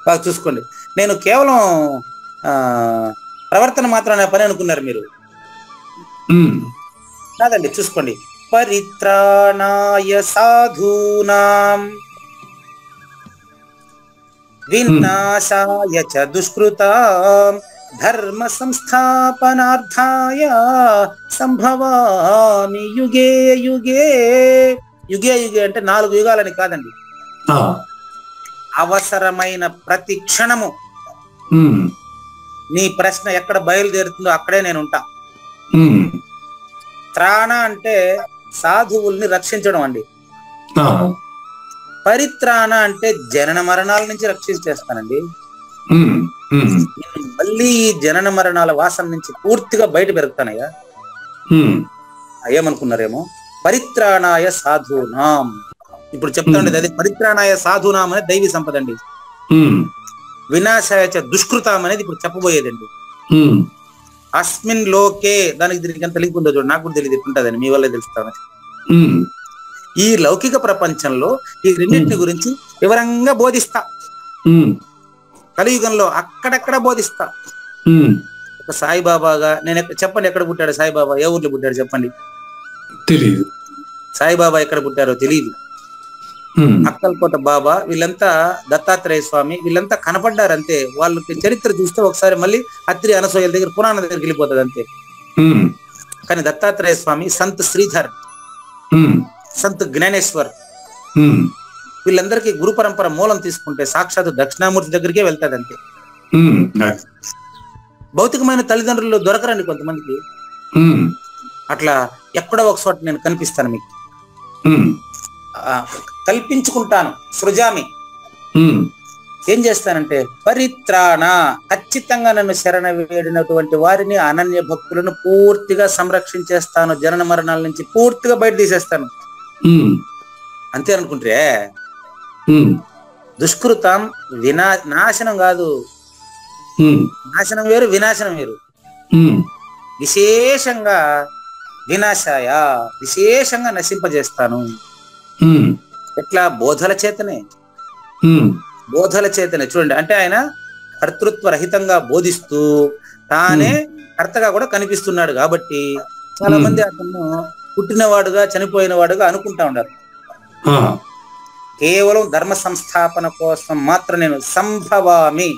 C: బాగా చూసుకోండి. నేను కేవలం ప్రవర్తన మాత్రమే పని అనుకున్నారు మీరు. కాదండి, చూసుకోండి. పరిత్రాణాయ సాధూనాం వినాశాయ చ దుష్కృతాం ధర్మ సంస్థాపనార్థాయ సంభవామి యుగే యుగే. యుగే యుగే అంటే 4 యుగాలని కాదండి, అవసరమైన ప్రతి క్షణము. నీ ప్రశ్న ఎక్కడ బయలుదేరుతుందో అక్కడే నేను ఉంటా. త్రాణ అంటే సాధువుల్ని రక్షించడం అండి. పరిత్రాణ అంటే జనన మరణాల నుంచి రక్షించేస్తానండి. మళ్ళీ ఈ జనన మరణాల వాసన నుంచి పూర్తిగా బయట పెరుగుతానయ్యా. ఏమనుకున్నారేమో, పరిత్రాణాయ సాధూనాం. ఇప్పుడు చెప్తా ఉండేది అదే. పరిత్రాణాయ సాధూనాం అనేది దైవీ సంపద అండి. వినాశాయ దుష్కృతం అనేది ఇప్పుడు చెప్పబోయేదండి. అస్మిన్ లోకే, దానికి దీనికి ఎంత లింక్ ఉందో చూడండి, నాకు కూడా తెలియదు ఉంటుందని, మీ వల్లే తెలుస్తాను. ఈ లౌకిక ప్రపంచంలో ఈ రెండింటిని గురించి వివరంగా బోధిస్తా. కలియుగంలో అక్కడక్కడ బోధిస్తా. ఒక సాయిబాబాగా నేను చెప్పండి, ఎక్కడ పుట్టాడు సాయిబాబా? ఏ ఊర్లో పుట్టాడు చెప్పండి?
B: తెలియదు.
C: సాయిబాబా ఎక్కడ పుట్టారో తెలియదు. అక్కల్కోట బాబా, వీళ్ళంతా దత్తాత్రేయ స్వామి, వీళ్ళంతా కనపడ్డారు అంతే. వాళ్ళకి చరిత్ర చూస్తే ఒకసారి మళ్ళీ అత్రి అనసూయల దగ్గర, పురాణ దగ్గరికి వెళ్ళిపోతుంది అంతే. కానీ దత్తాత్రేయ స్వామి, సంత్ శ్రీధర్, సంత్ జ్ఞానేశ్వర్, వీళ్ళందరికీ గురు పరంపర మూలం తీసుకుంటే సాక్షాత్ దక్షిణామూర్తి దగ్గరికే వెళ్తాది అంతే. భౌతికమైన తల్లిదండ్రులు దొరకరండి కొంతమందికి. అట్లా ఎక్కడో ఒక చోట నేను కనిపిస్తాను మీకు, కల్పించుకుంటాను. సృజామి. ఏం చేస్తానంటే పరిత్రాణ, ఖచ్చితంగా నన్ను శరణ వేడినటువంటి వారిని, అనన్య భక్తులను పూర్తిగా సంరక్షించేస్తాను. జనన మరణాల నుంచి పూర్తిగా బయట తీసేస్తాను. అంతే అనుకుంటే దుష్కృతం నాశనం కాదు. నాశనం వేరు, వినాశనం వేరు. విశేషంగా వినాశాయ, విశేషంగా నశింపజేస్తాను. ఎట్లా? బోధల చేతనే. బోధల చేతనే. చూడండి, అంటే ఆయన కర్తృత్వ రహితంగా బోధిస్తూ తానే కర్తగా కూడా కనిపిస్తున్నాడు. కాబట్టి చాలా మంది అతను పుట్టినవాడుగా చనిపోయిన వాడుగా అనుకుంటా ఉన్నారు. కేవలం ధర్మ సంస్థాపన కోసం మాత్రం నేను సంభవామి.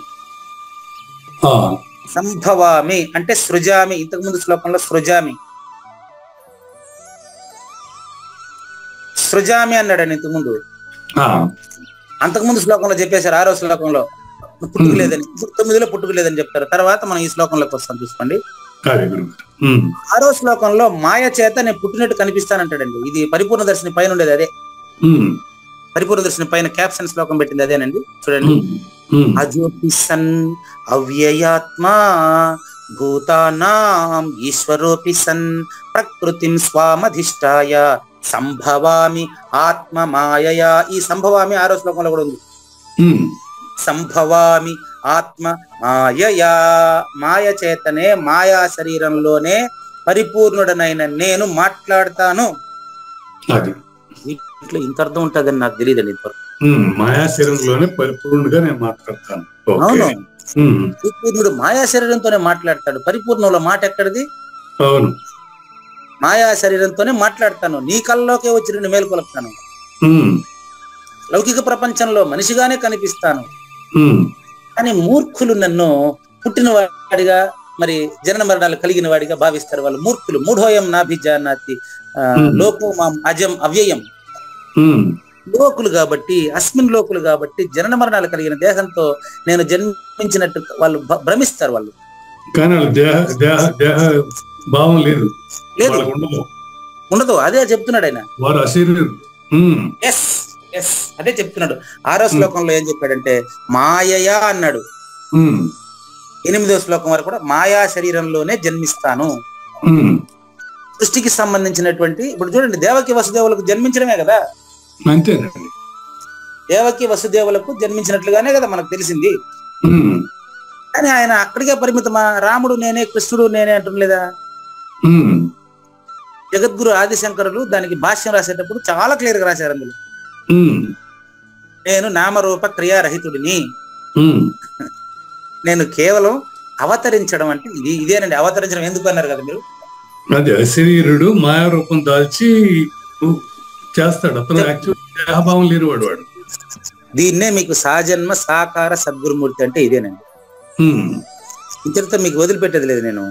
C: సంభవామి అంటే సృజామి. ఇంతకుముందు శ్లోకంలో సృజామి సృజామి అన్నాడని ఇంతకుముందు. అంతకుముందు శ్లోకంలో చెప్పేశారు, 6వ శ్లోకంలో పుట్టుక లేదని, 9లో పుట్టుక లేదని చెప్తారు. తర్వాత మనం ఈ శ్లోకంలోకి వస్తాం, చూసుకోండి. 6వ శ్లోకంలో మాయ చేత నేను పుట్టినట్టు కనిపిస్తానంటాడండి. ఇది పరిపూర్ణ దర్శని పైన ఉండేది అదే. పరిపూర్ణ దర్శని పైన క్యాప్షన్ శ్లోకం పెట్టింది అదేనండి. చూడండి, అజ్యోతి సన్ అవ్యయాత్మా భూతానాం ఈశ్వరోపి సన్ ప్రకృతిం స్వామధిష్టాయ సంభవామి ఆత్మ మాయయా. ఈ సంభవామి 6వ శ్లోకంలో కూడా ఉంది. సంభవామి ఆత్మ మాయయా. మాయ చేతనే, మాయా శరీరంలోనే పరిపూర్ణుడనైన నేను మాట్లాడతాను. ఇట్లా ఇంత అర్థం ఉంటుందని నాకు తెలియదండి.
B: మాయా శరీరంలోనే పరిపూర్ణుడుగా నేను మాట్లాడతాను.
C: అవును,
B: ఉమ్.
C: పరిపూర్ణుడు మాయా శరీరంతోనే మాట్లాడతాడు. పరిపూర్ణంలో మాట ఎక్కడిది?
B: అవును.
C: మాయా శరీరంతోనే మాట్లాడతాను, నీ కళ్ళలోకే వచ్చి రెండు మేలుకొలుపుతాను,
B: ఉమ్.
C: లౌకిక ప్రపంచంలో మనిషిగానే కనిపిస్తాను
B: ఉమ్.
C: అని మూర్ఖులు నన్ను పుట్టిన వాడిగా, మరి జనన మరణాలు కలిగిన వాడిగా భావిస్తారు. వాళ్ళు మూర్ఖులు. మూఢోయం నాభిజానాతి లోకం అజం అవ్యయం.
B: ఉమ్.
C: లోకులు కాబట్టి, అస్మిన్ లోకులు కాబట్టి, జనన మరణాలు కలిగిన దేహంతో నేను జన్మించినట్టు వాళ్ళు భ్రమిస్తారు. వాళ్ళు
B: కానీ వాళ్ళ దేహ భావం లేదు,
C: లేదు,
B: వాళ్ళకు ఉండదు.
C: ఉండదు. అదే చెప్తున్నాడు ఆయన.
B: వారు అశరీరులు.
C: ఎస్ ఎస్ అదే చెప్తున్నాడు. 6వ శ్లోకంలో ఏం చెప్పాడంటే మాయయా అన్నాడు. 8వ శ్లోకం వరకు కూడా మాయా శరీరంలోనే జన్మిస్తాను. సృష్టికి సంబంధించినటువంటి, ఇప్పుడు చూడండి, దేవకి వసుదేవులకు జన్మించడమే కదా.
B: అంతేనండి.
C: దేవకి వసుదేవులకు జన్మించినట్లుగానే కదా మనకు తెలిసింది. కానీ ఆయన అక్కడికే పరిమితమా? రాముడు నేనే, కృష్ణుడు నేనే అంటుండలేదా? జగద్గురు ఆదిశంకరులు దానికి భాష్యం రాసేటప్పుడు చాలా క్లియర్ గా రాశారు. అందులో నేను నామరూప క్రియారహితుడిని, నేను కేవలం అవతరించడం అంటే ఇదేనండి. అవతరించడం ఎందుకు అన్నారు కదా మీరు.
B: అదే అశరీరుడు మాయా రూపం దాల్చి చేస్తాడు. అతను యాక్చువల్ దేహభావం లేరు వాడు.
C: దీన్నే మీకు సాజన్మ సాకార సద్గురుమూర్తి అంటే ఇదేనండి. ఇంతటితో మీకు వదిలిపెట్టేది లేదు నేను.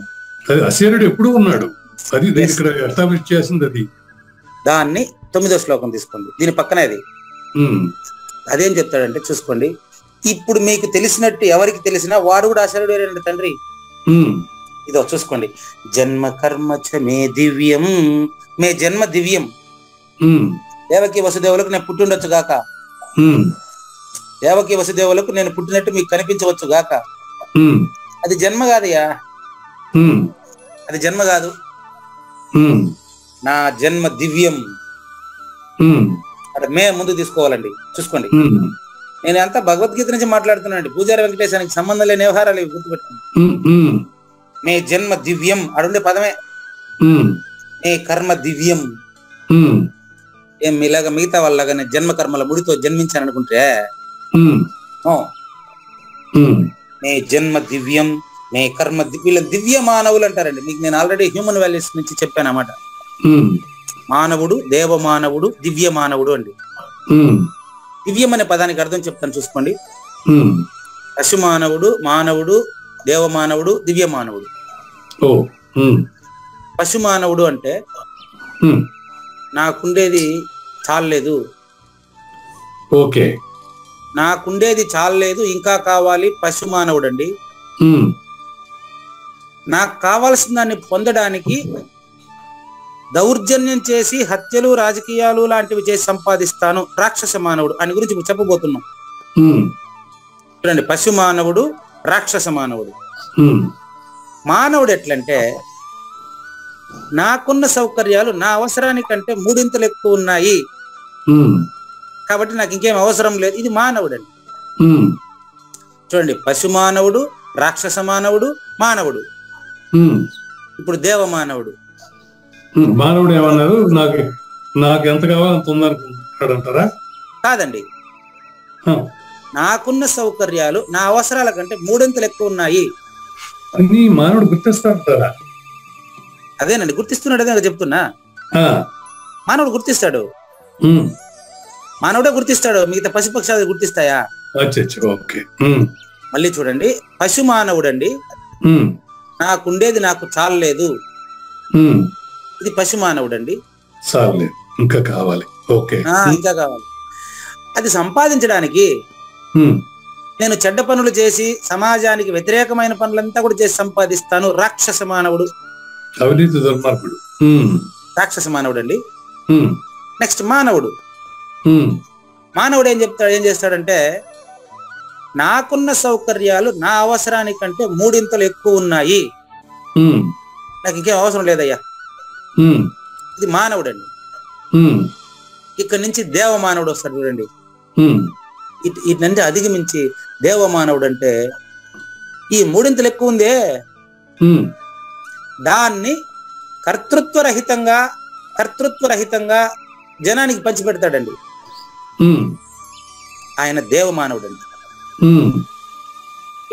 B: అది అశరీరుడు ఎప్పుడు ఉన్నాడు, అది ఇక్కడ ఎస్టాబ్లిష్ చేసింది. అది
C: దాన్ని 9వ శ్లోకం తీసుకోండి, దీని పక్కనే అది. అదేం చెప్తాడంటే చూసుకోండి, ఇప్పుడు మీకు తెలిసినట్టు ఎవరికి తెలిసినా వాడు కూడా అశరీరుడేనండి తండ్రి. ఇదో చూసుకోండి, జన్మ కర్మ చ మే దివ్యం, మే జన్మ దివ్యం. దేవకి వసుదేవులకు నేను పుట్టిండొచ్చు గాక, దేవకి వసుదేవులకు నేను పుట్టినట్టు మీకు కనిపించవచ్చు గాక. అది జన్మ కాదయ్యా, అది జన్మ కాదు. నా జన్మ దివ్యం. అక్కడ మే ముందు తీసుకోవాలండి. చూసుకోండి, నేను అంతా భగవద్గీత నుంచి మాట్లాడుతున్నానండి. పూజారి వెంకటేశానికి సంబంధం లేని వ్యవహారాలు ఇవి గుర్తుపెట్టుకోండి. మే జన్మ దివ్యం అడుండే పదమే. మే కర్మ దివ్యం. ఏం ఇలాగా మిగతా వాళ్ళగా నేను జన్మ కర్మల ముడితో జన్మించాను అనుకుంటే, మే జన్మ దివ్యం, మే కర్మ వీళ్ళ దివ్య మానవులు అంటారండి. మీకు నేను ఆల్రెడీ హ్యూమన్ వాల్యూస్ నుంచి చెప్పాను అన్నమాట. మానవుడు, దేవ మానవుడు, దివ్య మానవుడు అండి. దివ్యం అనే పదానికి అర్థం చెప్తాను చూసుకోండి. పశు మానవుడు, మానవుడు, దేవ మానవుడు, దివ్య మానవుడు. పశు మానవుడు అంటే నాకుండేది చాలలేదు,
B: ఓకే,
C: నాకుండేది చాలలేదు, ఇంకా కావాలి. పశు మానవుడు అండి. నాకు కావాల్సిన దాన్ని పొందడానికి దౌర్జన్యం చేసి హత్యలు, రాజకీయాలు లాంటివి చేసి సంపాదిస్తాను. రాక్షస మానవుడు అని గురించి చెప్పబోతున్నాం. చూడండి, పశు మానవుడు, రాక్షస మానవుడు. మానవుడు ఎట్లంటే, నాకున్న సౌకర్యాలు నా అవసరానికంటే 3 ఎక్కువ ఉన్నాయి కాబట్టి నాకు ఇంకేం అవసరం లేదు. ఇది మానవుడు అండి. చూడండి, పశు మానవుడు, రాక్షస మానవుడు, మానవుడు. ఇప్పుడు దేవ మానవుడు.
B: మానవుడు ఏమన్నారు? నాకు ఎంత కావాలో అంత ఉందనుకుంటాడంటారా?
C: కాదండి, నాకున్న సౌకర్యాలు నా అవసరాల కంటే 3 ఎక్కువ ఉన్నాయి
B: అని మానవుడు గుర్తిస్తాడంటారా?
C: అదేనండి, గుర్తిస్తున్నాడు. అదే చెప్తున్నా, మానవుడు గుర్తిస్తాడు. మానవుడే గుర్తిస్తాడు, మిగతా పశుపక్షాలు గుర్తిస్తాయా? మళ్ళీ చూడండి, పశు మానవుడు అండి. నాకుండేది నాకు చాలలేదు, ఇది పశు మానవుడు అండి.
B: ఇంకా కావాలి,
C: ఇంకా కావాలి. అది సంపాదించడానికి నేను చెడ్డ పనులు చేసి సమాజానికి వ్యతిరేకమైన పనులంతా కూడా చేసి సంపాదిస్తాను. రాక్షస మానవుడు,
B: అవినీతి దుర్మార్గుడు,
C: రాక్షస మానవుడు అండి. నెక్స్ట్ మానవుడు. మానవుడు ఏం చేస్తాడంటే, నాకున్న సౌకర్యాలు నా అవసరానికంటే 3 ఎక్కువ ఉన్నాయి, నాకు ఇంకేం అవసరం లేదయ్యా. ఇది మానవుడు అండి. ఇక్కడ నుంచి దేవ మానవుడు వస్తాడు. చూడండి, ఇటు అధిగమించి దేవ మానవుడు అంటే ఈ 3 ఎక్కువ ఉందే, దాన్ని కర్తృత్వరహితంగా జనానికి పంచిపెడతాడండి. ఆయన దేవ మానవుడు అండి.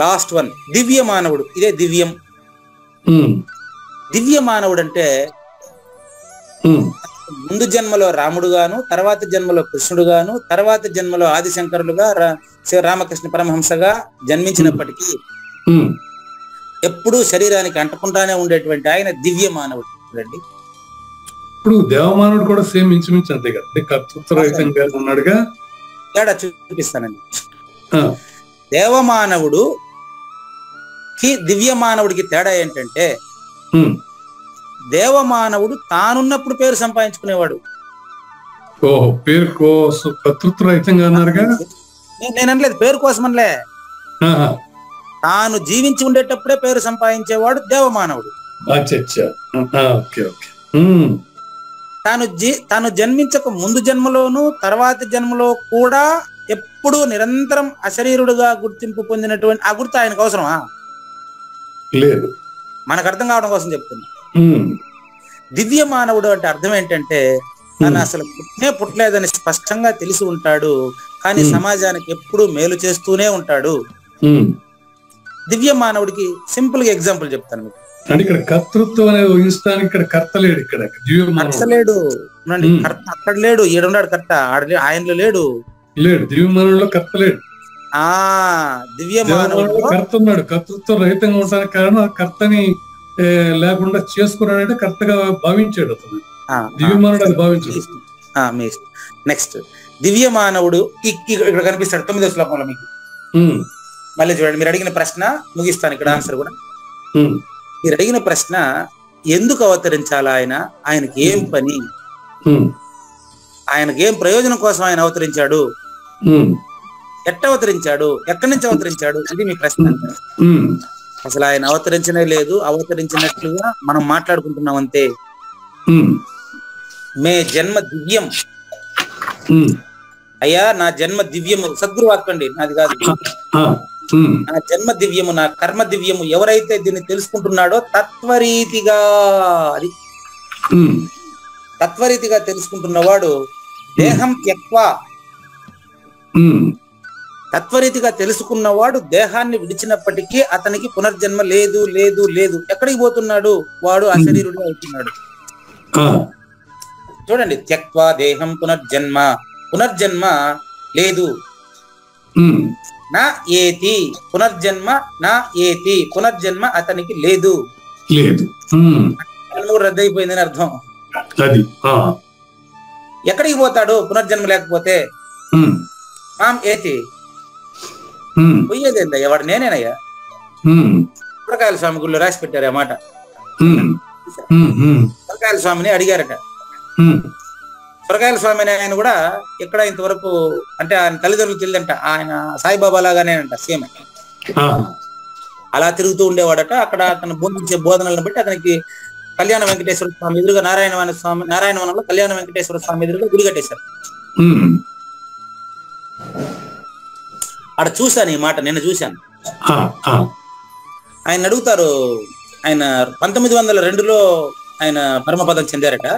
C: లాస్ట్ వన్ దివ్య మానవుడు. ఇదే దివ్యం. దివ్య మానవుడు అంటే ముందు జన్మలో రాముడు గాను, తర్వాత జన్మలో కృష్ణుడు గాను, తర్వాత జన్మలో ఆదిశంకరులుగా రామకృష్ణ పరమహంసగా జన్మించినప్పటికీ ఎప్పుడూ శరీరానికి అంటుకుంటానే ఉండేటువంటి ఆయన దివ్య మానవుడు అండి.
B: ఇప్పుడు దేవమానవుడు కూడా సేమ్ ఇంచుమించు అంతే కదా, కర్తృత్వరహితంగా ఉన్నాడుగా.
C: తేడా చూపిస్తానండి. దేవమానవుడు కి దివ్య మానవుడికి తేడా ఏంటంటే, దేవమానవుడు తానున్నప్పుడు పేరు సంపాదించుకునేవాడు.
B: ఓహో, పేరు కోసం కర్తృత్వరహితంగా అన్నారుగా.
C: నేను అనలేదు పేరు కోసమనిలే, తాను జీవించి ఉండేటప్పుడే పేరు సంపాదించేవాడు దేవమానవుడు. తాను జన్మించక ముందు జన్మలోను తర్వాత జన్మలో కూడా ఎప్పుడు నిరంతరం అశరీరుడుగా గుర్తింపు పొందినటువంటి ఆ గుర్తు ఆయనకు అవసరమా?
B: లేదు.
C: మనకు అర్థం కావడం కోసం చెప్తున్నా. దివ్య మానవుడు అంటే అర్థం ఏంటంటే, తను అసలు పుట్టలేదని స్పష్టంగా తెలిసి ఉంటాడు, కానీ సమాజానికి ఎప్పుడు మేలు చేస్తూనే ఉంటాడు. దివ్య మానవుడికి సింపుల్ గా ఎగ్జాంపుల్ చెప్తాను మీకు.
B: అంటే ఇక్కడ కర్తృత్వం అనే ఊహిస్తానికి ఇక్కడ కర్త లేడు, ఇక్కడ
C: కర్త లేడు, అక్కడ లేడు, ఈడున్నాడు కర్త, ఆయనలో లేడు.
B: దివ్య మానవుడిలో కర్త లేడు.
C: దివ్య మానవుడు
B: కర్త ఉన్నాడు. కర్తృత్వం రహితంగా ఉండడానికి కారణం ఆ కర్తని లేకుండా చేసుకున్నాడంటే కర్తగా భావించాడు అతను. దివ్య మానవుడు అది భావించాడు.
C: నెక్స్ట్ దివ్య మానవుడు ఇక్కడ కనిపిస్తాడు 9వ శ్లోకంలో మీకు. మళ్ళీ చూడండి, మీరు అడిగిన ప్రశ్న ముగిస్తాను ఇక్కడ ఆన్సర్ కూడా. మీరు అడిగిన ప్రశ్న ఎందుకు అవతరించాలా ఆయన, ఆయనకి ఏం పని, ఆయనకి ఏం ప్రయోజనం కోసం ఆయన అవతరించాడు, ఎట్ట అవతరించాడు, ఎక్కడి నుంచి అవతరించాడు, ఇది మీ ప్రశ్న. అసలు ఆయన అవతరించనే లేదు, అవతరించినట్లుగా మనం మాట్లాడుకుంటున్నాం అంతే. మే జన్మ దివ్యం, అయ్యా నా జన్మ దివ్యము, సద్గురు వాక్కండి, నాది కాదు. నా జన్మ దివ్యము, నా కర్మ దివ్యము. ఎవరైతే దీన్ని తెలుసుకుంటున్నాడో తత్వరీతిగా, అది తత్వరీతిగా తెలుసుకుంటున్నవాడు దేహం త్యక్వా, తత్వరీతిగా తెలుసుకున్నవాడు దేహాన్ని విడిచినప్పటికీ అతనికి పునర్జన్మ లేదు లేదు లేదు. ఎక్కడికి పోతున్నాడు వాడు? అశరీరుడు అవుతున్నాడు. చూడండి, త్యక్వా దేహం పునర్జన్మ, పునర్జన్మ లేదు. నా ఏతి పునర్జన్మ, నా ఏతి పునర్జన్మ అతనికి లేదు. రద్దయిపోయిందని అర్థం. ఎక్కడికి పోతాడు పునర్జన్మ లేకపోతే? మాం ఏతి, పోయేదేందయ్యా వాడు నేనేనయ్యా. సురకాయల స్వామి గుళ్ళో రాసి పెట్టారు ఆ మాట. సురకాయల స్వామిని అడిగారట. సురకాయల స్వామి అనే ఆయన కూడా ఎక్కడ ఇంతవరకు అంటే ఆయన తల్లిదండ్రులు తెలియదంట, ఆయన సాయిబాబా లాగానేనంట, సేమ్ అలా తిరుగుతూ ఉండేవాడట. అక్కడ అతను బోధించే బోధనలను బట్టి అతనికి కళ్యాణ వెంకటేశ్వర స్వామి ఎదురుగా నారాయణవనంలో కళ్యాణ వెంకటేశ్వర స్వామి ఎదురుగా గుడి కట్టేశారు. అక్కడ చూశాను ఈ మాట, నిన్న చూశాను. ఆయన అడుగుతారు, ఆయన 1902లో ఆయన పరమపదం చెందారట.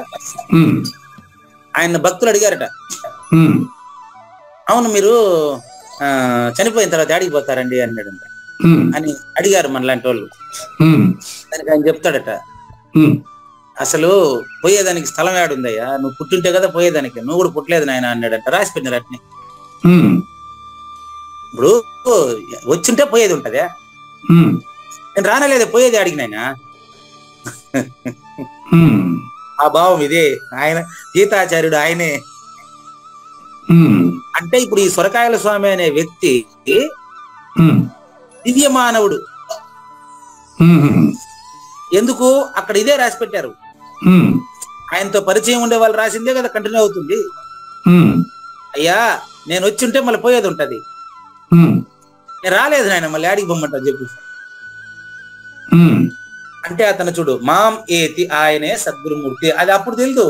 C: ఆయన భక్తులు అడిగారట, అవును మీరు చనిపోయిన తర్వాత ఏడికి పోతారండి అన్నాడంట అని అడిగారు మనలాంటి వాళ్ళు. దానికి ఆయన చెప్తాడట, అసలు పోయేదానికి స్థలం ఏడుందయ్యా, నువ్వు పుట్టుంటే కదా పోయేదానికి, నువ్వు కూడా పుట్టలేదు నాయన అన్నాడంట. రాసి పెట్టినారు అట్నే. ఇప్పుడు వచ్చింటే పోయేది ఉంటదే, నేను రానలేదే, పోయేది అడిగినాయన. ఆ భావం ఇదే. ఆయన గీతాచార్యుడు ఆయనే. అంటే ఇప్పుడు ఈ సొరకాయల స్వామి అనే వ్యక్తి దివ్య మానవుడు. ఎందుకు అక్కడ ఇదే రాసి పెట్టారు. ఆయనతో పరిచయం ఉండే వాళ్ళు రాసిందే కదా కంటిన్యూ అవుతుంది. అయ్యా నేను వచ్చి ఉంటే మళ్ళీ పోయేది ఉంటది, నేను రాలేదు నాయన, మళ్ళీ ఆడికి బొమ్మంటా చెప్పి. అంటే అతను చూడు, మాం ఏతి, ఆయనే సద్గురుమూర్తి. అది అప్పుడు తెలుదు,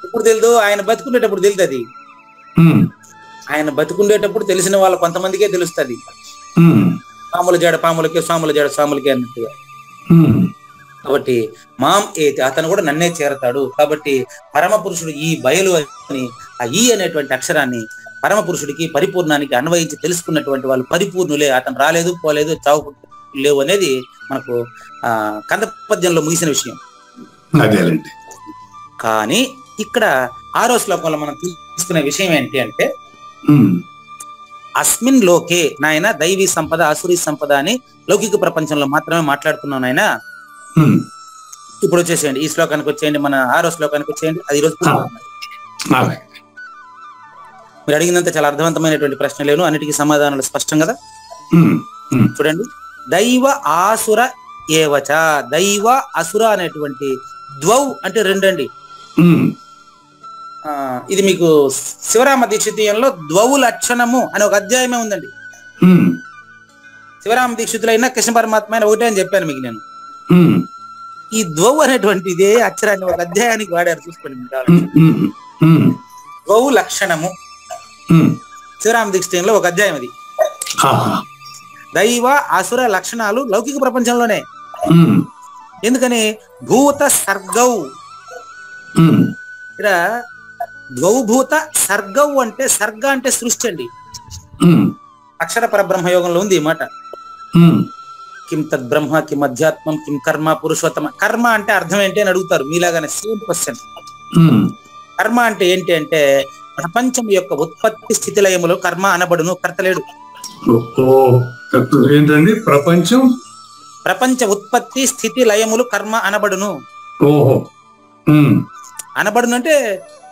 C: ఇప్పుడు తెలుదు, ఆయన బతుకుండేటప్పుడు తెలుదు. అది ఆయన బతుకుండేటప్పుడు తెలిసిన వాళ్ళ కొంతమందికే తెలుస్తుంది. పాముల జాడ పాములకే, స్వాముల జాడ స్వాములకే అన్నట్టుగా. కాబట్టి మాం ఏతి, అతను కూడా నన్నే చేరతాడు. కాబట్టి పరమ పురుషుడు ఈ బయలు అని, ఆ ఈ అనేటువంటి అక్షరాన్ని పరమ పురుషుడికి పరిపూర్ణానికి అన్వయించి తెలుసుకున్నటువంటి వాళ్ళు పరిపూర్ణులే, అతను రాలేదు పోలేదు చావు లేవు అనేది మనకు కంద పద్యంలో ముగిసిన విషయం. కానీ ఇక్కడ 6వ శ్లోకంలో మనం తీసుకునే విషయం ఏంటి అంటే అస్మిన్ లోకే నాయన దైవీ సంపద అసురీ సంపద అని లౌకిక ప్రపంచంలో మాత్రమే మాట్లాడుతున్నాం నాయన. ఇప్పుడు వచ్చేసేయండి ఈ శ్లోకానికి వచ్చేయండి, మన 6వ శ్లోకానికి వచ్చేయండి. అది ఈరోజు మీరు అడిగినంత చాలా అర్థవంతమైనటువంటి ప్రశ్నలేను, అన్నిటికీ సమాధానాలు స్పష్టం కదా. చూడండి, దైవ ఆసుర ఏవచ, దైవ అసుర అనేటువంటి ద్వౌ అంటే రెండండి. ఇది మీకు శివరామ దీక్షితీయంలో ద్వౌ లక్షణము అనే ఒక అధ్యాయమే ఉందండి. శివరామ దీక్షితులైనా కృష్ణ పరమాత్మ అయినా ఒకటే అని చెప్పాను మీకు నేను. ఈ ద్వౌ అనేటువంటి ఇదే అక్షరాన్ని ఒక అధ్యాయానికి వాడారు, చూసుకోండి. ద్వౌ లక్షణము శివరామ దీక్షితీయంలో ఒక అధ్యాయం అది. దైవ అసుర లక్షణాలు లౌకిక ప్రపంచంలోనే. ఎందుకని భూత సర్గౌ, ఇక్కడ ద్వౌభూత సర్గౌ అంటే సర్గ అంటే సృష్టి అండి. అక్షర పరబ్రహ్మ యోగంలో ఉంది ఈ మాట. కిం తద్ బ్రహ్మ కిం అధ్యాత్మం కిం కర్మ పురుషోత్తమ. కర్మ అంటే అర్థం ఏంటి అని అడుగుతారు మీలాగానే, సేమ్ క్వశ్చన్. కర్మ అంటే ఏంటి అంటే ప్రపంచం యొక్క ఉత్పత్తి స్థితి లయములో కర్మ అనబడును, కర్తలేడు.
B: ఏంటండి
C: ప్రపంచ ఉత్పత్తి స్థితి లయములు కర్మ అనబడును. అనబడును అంటే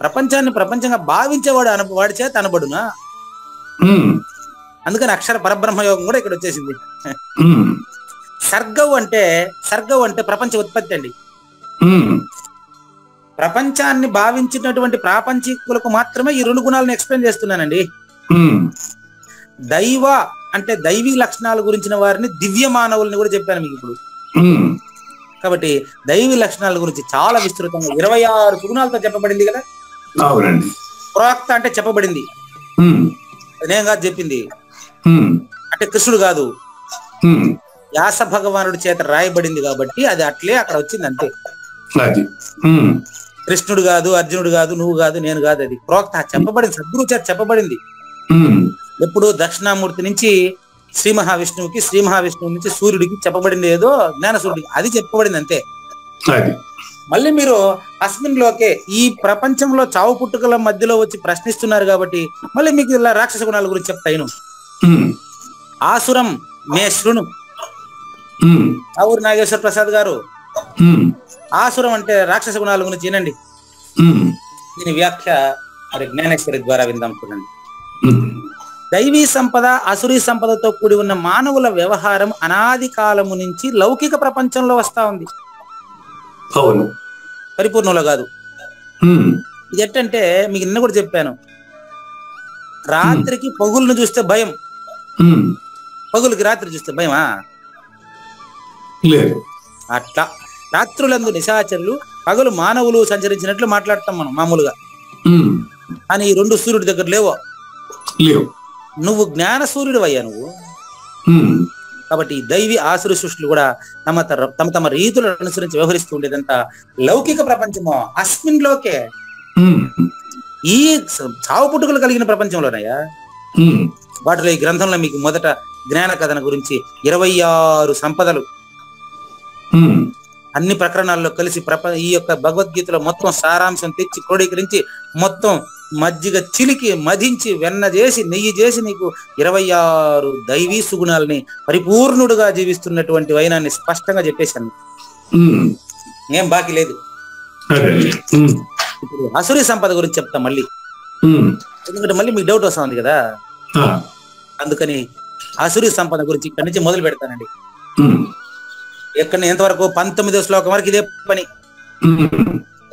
C: ప్రపంచాన్ని ప్రపంచంగా భావించేవాడు వాడి చేత అనబడునా. అందుకని అక్షర పరబ్రహ్మ యోగం కూడా ఇక్కడ వచ్చేసింది. సర్గవు అంటే ప్రపంచ ఉత్పత్తి అండి. ప్రపంచాన్ని భావించినటువంటి ప్రాపంచికులకు మాత్రమే ఈ 2 గుణాలను ఎక్స్ప్లెయిన్ చేస్తున్నానండి. దైవ అంటే దైవీ లక్షణాల గురించిన వారిని దివ్య మానవుల్ని కూడా చెప్పాను మీకు ఇప్పుడు. కాబట్టి దైవీ లక్షణాల గురించి చాలా విస్తృతంగా 26 గుణాలతో చెప్పబడింది కదా. ప్రోక్త అంటే చెప్పబడింది, నేను కాదు చెప్పింది. అంటే కృష్ణుడు కాదు, వ్యాస భగవానుడి చేత రాయబడింది కాబట్టి అది అట్లే అక్కడ వచ్చింది అంతే. కృష్ణుడు కాదు, అర్జునుడు కాదు, నువ్వు కాదు, నేను కాదు, అది ప్రోక్త చెప్పబడింది, సద్గురు చేత చెప్పబడింది. ఎప్పుడు దక్షిణామూర్తి నుంచి శ్రీ మహావిష్ణువుకి, శ్రీ మహావిష్ణువు నుంచి సూర్యుడికి చెప్పబడింది ఏదో జ్ఞానసూర్యుడికి, అది చెప్పబడింది అంతే. మళ్ళీ మీరు అస్మిన్ లోకే ఈ ప్రపంచంలో చావు పుట్టుకల మధ్యలో వచ్చి ప్రశ్నిస్తున్నారు కాబట్టి మళ్ళీ మీకు ఇలా రాక్షస గుణాల గురించి చెప్తాను. ఆసురం మే శృణు. ఊరు నాగేశ్వర ప్రసాద్ గారు, ఆసురం అంటే రాక్షస గుణాల గురించి వినండి. దీని వ్యాఖ్య మరి జ్ఞానేశ్వరి ద్వారా విందాం. చూడండి, దైవీ సంపద అసురీ సంపదతో కూడి ఉన్న మానవుల వ్యవహారం అనాది కాలము నుంచి లౌకిక ప్రపంచంలో వస్తా ఉంది. పరిపూర్ణంలో కాదు. ఇది ఎట్టంటే మీకు నిన్న కూడా చెప్పాను, రాత్రికి పగులను చూస్తే భయం, పగులకి రాత్రి చూస్తే భయమా? అట్లా రాత్రులందు నిశాచరులు, పగలు మానవులు సంచరించినట్లు మాట్లాడతాం మనం మామూలుగా. కానీ ఈ 2 సూర్యుడి దగ్గర లేవు. నువ్వు జ్ఞాన సూర్యుడు అయ్యా నువ్వు. కాబట్టి దైవీ ఆసురు సృష్టిలు కూడా తమ తమ రీతులను అనుసరించి వ్యవహరిస్తూ ఉండేదంతా లౌకిక ప్రపంచమో అస్మిన్ లోకే, ఈ చావు పుట్టుకలు కలిగిన ప్రపంచంలోనయ్యా. వాటిలో ఈ గ్రంథంలో మీకు మొదట జ్ఞాన కథన గురించి 26 సంపదలు అన్ని ప్రకరణాల్లో కలిసి ఈ యొక్క భగవద్గీతలో మొత్తం సారాంశం తెచ్చి క్రోడీకరించి మొత్తం మజ్జిగ చిలికి మధించి వెన్న చేసి నెయ్యి చేసి నీకు 26 దైవీ సుగుణాలని పరిపూర్ణుడుగా జీవిస్తున్నటువంటి వైనాన్ని స్పష్టంగా చెప్పేశాను. ఏం బాకీ లేదు. ఇప్పుడు అసురీ సంపద గురించి చెప్తాం మళ్ళీ, ఎందుకంటే మళ్ళీ మీకు డౌట్ వస్తుంది కదా. అందుకని అసురీ సంపద గురించి ఇక్కడి నుంచి మొదలు పెడతానండి. ఎక్కడ ఎంతవరకు 19వ శ్లోకం వరకు ఇదే పని.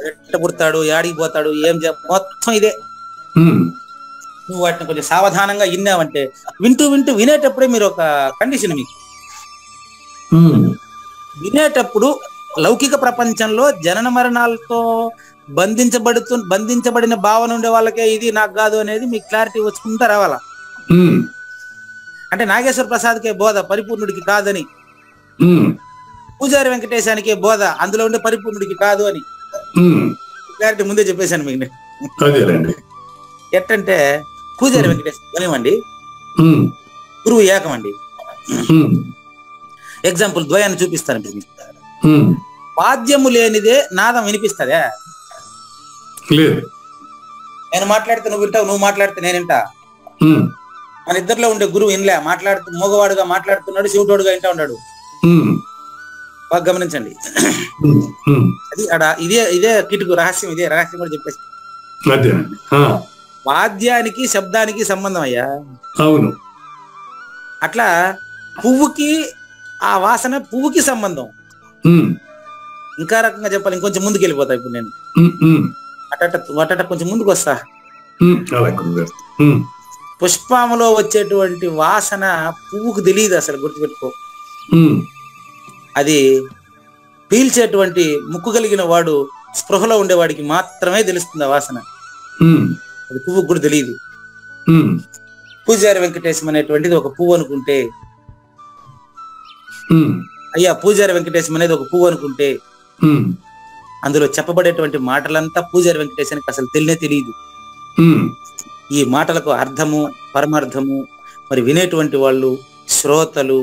C: ఎట్ట పుడతాడు, యాడికి పోతాడు, ఏం మొత్తం ఇదే. నువ్వు వాటిని కొంచెం సావధానంగా విన్నావంటే, వింటూ వినేటప్పుడే మీరు ఒక కండిషన్, మీకు వినేటప్పుడు లౌకిక ప్రపంచంలో జనన మరణాలతో బంధించబడిన భావన ఉండే వాళ్ళకే ఇది నాకు కాదు అనేది మీకు క్లారిటీ వచ్చుకుంటా రావాలా. అంటే నాగేశ్వర ప్రసాద్కే బోధ పరిపూర్ణుడికి కాదని, పూజారి వెంకటేశానికే బోధ అందులో ఉండే పరిపూర్ణుడికి కాదు అని క్లారిటీ ముందే చెప్పేశాను మీకు. ఎట్టంటే పూజారి వెంకటేశ్వర ద్వయమండి,
B: ఉమ్,
C: గురువు ఏకమండి.
B: ఉమ్,
C: ఎగ్జాంపుల్ ద్వయాన్ని చూపిస్తాను ఇప్పుడు మీకు.
B: ఉమ్.
C: వాద్యము లేనిదే నాదం వినిపిస్తుందా?
B: లేదు.
C: నేను మాట్లాడితే నువ్వు వింటావు, నువ్వు మాట్లాడితే నేను వింటా.
B: ఉమ్,
C: మన ఇద్దరిలో ఉండే గురువు ఇన్లే, మాట్లాడుతూ మగవాడుగా మాట్లాడుతున్నాడు, శివుటోడుగా వింటా ఉన్నాడు.
B: ఉమ్,
C: బాగా గమనించండి.
B: ఉమ్, ఉమ్.
C: అది ఇదే ఇదే కిటుకు రహస్యం, ఇదే రహస్యం కూడా చెప్పేసి.
B: అదే. ఆ,
C: వాద్యానికి శబ్దానికి సంబంధం అయ్యా.
B: అవును.
C: అట్లా పువ్వుకి ఆ వాసన పువ్వుకి సంబంధం.
B: ఉమ్,
C: ఇంకా రకంగా చెప్పాలి, ఇంకొంచెం ముందుకు వెళ్ళిపోతా ఇప్పుడు నేను.
B: ఉమ్, ఉమ్,
C: అటట కొంచెం ముందుకు వస్తా.
B: ఉమ్. అలా గురుగారు. ఉమ్,
C: పుష్పంలో వచ్చేటువంటి వాసన పువ్వుకు తెలియదు అసలు, గుర్తుపెట్టుకో.
B: ఉమ్,
C: అది పీల్చేటువంటి ముక్కు కలిగిన వాడు, స్పృహలో ఉండేవాడికి మాత్రమే తెలుస్తుంది ఆ వాసన.
B: ఉమ్,
C: అది పువ్వుకు కూడా తెలియదు.
B: ఉమ్,
C: పూజారి వెంకటేశం అనేటువంటిది ఒక పువ్వు అనుకుంటే,
B: ఉమ్,
C: అయ్యా పూజారి వెంకటేశం అనేది ఒక పువ్వు అనుకుంటే,
B: ఉమ్,
C: అందులో చెప్పబడేటువంటి మాటలంతా పూజారి వెంకటేశానికి అసలు తెలియదు.
B: ఉమ్,
C: ఈ మాటలకు అర్థము, పరమార్థము మరి వినేటువంటి వాళ్ళు శ్రోతలు,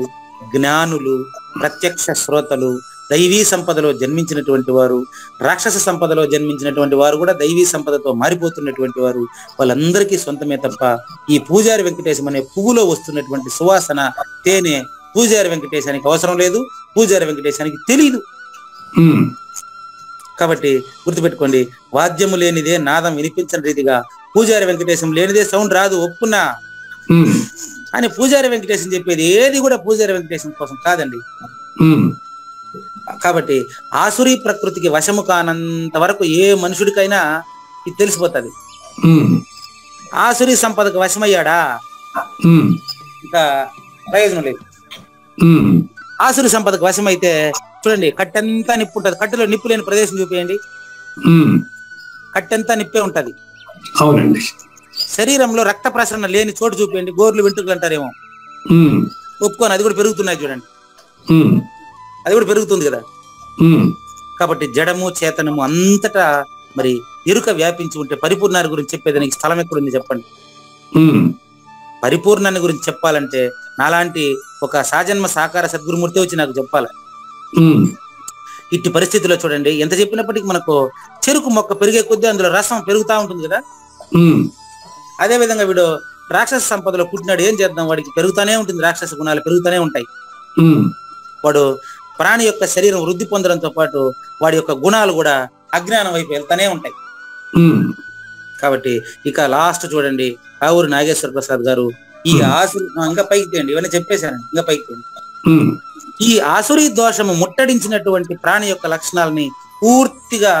C: జ్ఞానులు, ప్రత్యక్ష శ్రోతలు, దైవీ సంపదలో జన్మించినటువంటి వారు, రాక్షస సంపదలో జన్మించినటువంటి వారు కూడా దైవీ సంపదతో మారిపోతున్నటువంటి వారు, వాళ్ళందరికీ సొంతమే తప్ప ఈ పూజారి వెంకటేశం అనే పువ్వులో వస్తున్నటువంటి సువాసన, తేనె పూజారి వెంకటేశానికి అవసరం లేదు, పూజారి వెంకటేశానికి తెలియదు.
B: ఉమ్.
C: కాబట్టి గుర్తుపెట్టుకోండి, వాద్యము లేనిదే నాదం వినిపించని రీతిగా పూజారి వెంకటేశం లేనిదే సౌండ్ రాదు, ఒప్పుకున్నా.
B: ఉమ్,
C: అని పూజారి వెంకటేశం చెప్పేది ఏది కూడా పూజారి వెంకటేశం కోసం కాదండి.
B: ఉమ్,
C: కాబట్టి ఆసురీ ప్రకృతికి వశము కానంత వరకు ఏ మనుషుడికైనా ఇది తెలిసిపోతుంది.
B: ఉమ్,
C: ఆసురీ సంపదకు వశమయ్యాడా
B: ఉమ్,
C: ఇంకా ప్రయోజనం లేదు.
B: ఉమ్.
C: ఆసురీ సంపదకు వశమైతే చూడండి, కట్టెంతా నిప్పు ఉంటుంది. కట్టెలో నిప్పు లేని ప్రదేశం చూపేయండి,
B: ఉమ్.
C: కట్టెంతా నిప్పే ఉంటది.
B: అవునండి.
C: శరీరంలో రక్త ప్రసరణ లేని చోటు చూపేయండి, గోర్లు వెంట్రుకలు అంటారేమో,
B: ఉమ్,
C: ఒప్పుకొని అది కూడా పెరుగుతున్నాయి చూడండి,
B: ఉమ్,
C: అది కూడా పెరుగుతుంది కదా.
B: ఉమ్,
C: కాబట్టి జడము చేతనము అంతటా మరి ఎరుక వ్యాపించి ఉంటే పరిపూర్ణాన్ని గురించి చెప్పేది నీకు స్థలం ఎక్కడుంది చెప్పండి.
B: ఉమ్,
C: పరిపూర్ణాన్ని గురించి చెప్పాలంటే నాలాంటి ఒక సాజన్మ సాకార సద్గురుమూర్తి వచ్చి నాకు చెప్పాలి.
B: ఉమ్,
C: ఇట్టి పరిస్థితుల్లో చూడండి, ఎంత చెప్పినప్పటికీ మనకు చెరుకు మొక్క పెరిగే కొద్దీ అందులో రసం పెరుగుతూ ఉంటుంది కదా.
B: ఉమ్,
C: అదే విధంగా వీడు రాక్షస సంపదలో పుట్టినాడు, ఏం చేద్దాం, వాడికి పెరుగుతూనే ఉంటుంది, రాక్షస గుణాలు పెరుగుతూనే ఉంటాయి.
B: ఉమ్,
C: వాడు ప్రాణి యొక్క శరీరం వృద్ధి పొందడంతో పాటు వాడి యొక్క గుణాలు కూడా అజ్ఞానం వైపు వెళ్తానే ఉంటాయి.
B: ఉమ్.
C: కాబట్టి ఇక లాస్ట్ చూడండి, కావూరి నాగేశ్వర ప్రసాద్ గారు ఈ ఆసురి, ఇంకా పైకి తేండి, ఇవన్నీ చెప్పేశాను, ఇంకా పైకి తేండి.
B: ఉమ్,
C: ఈ ఆసురీ దోషము ముట్టడించినటువంటి ప్రాణి యొక్క లక్షణాలని పూర్తిగా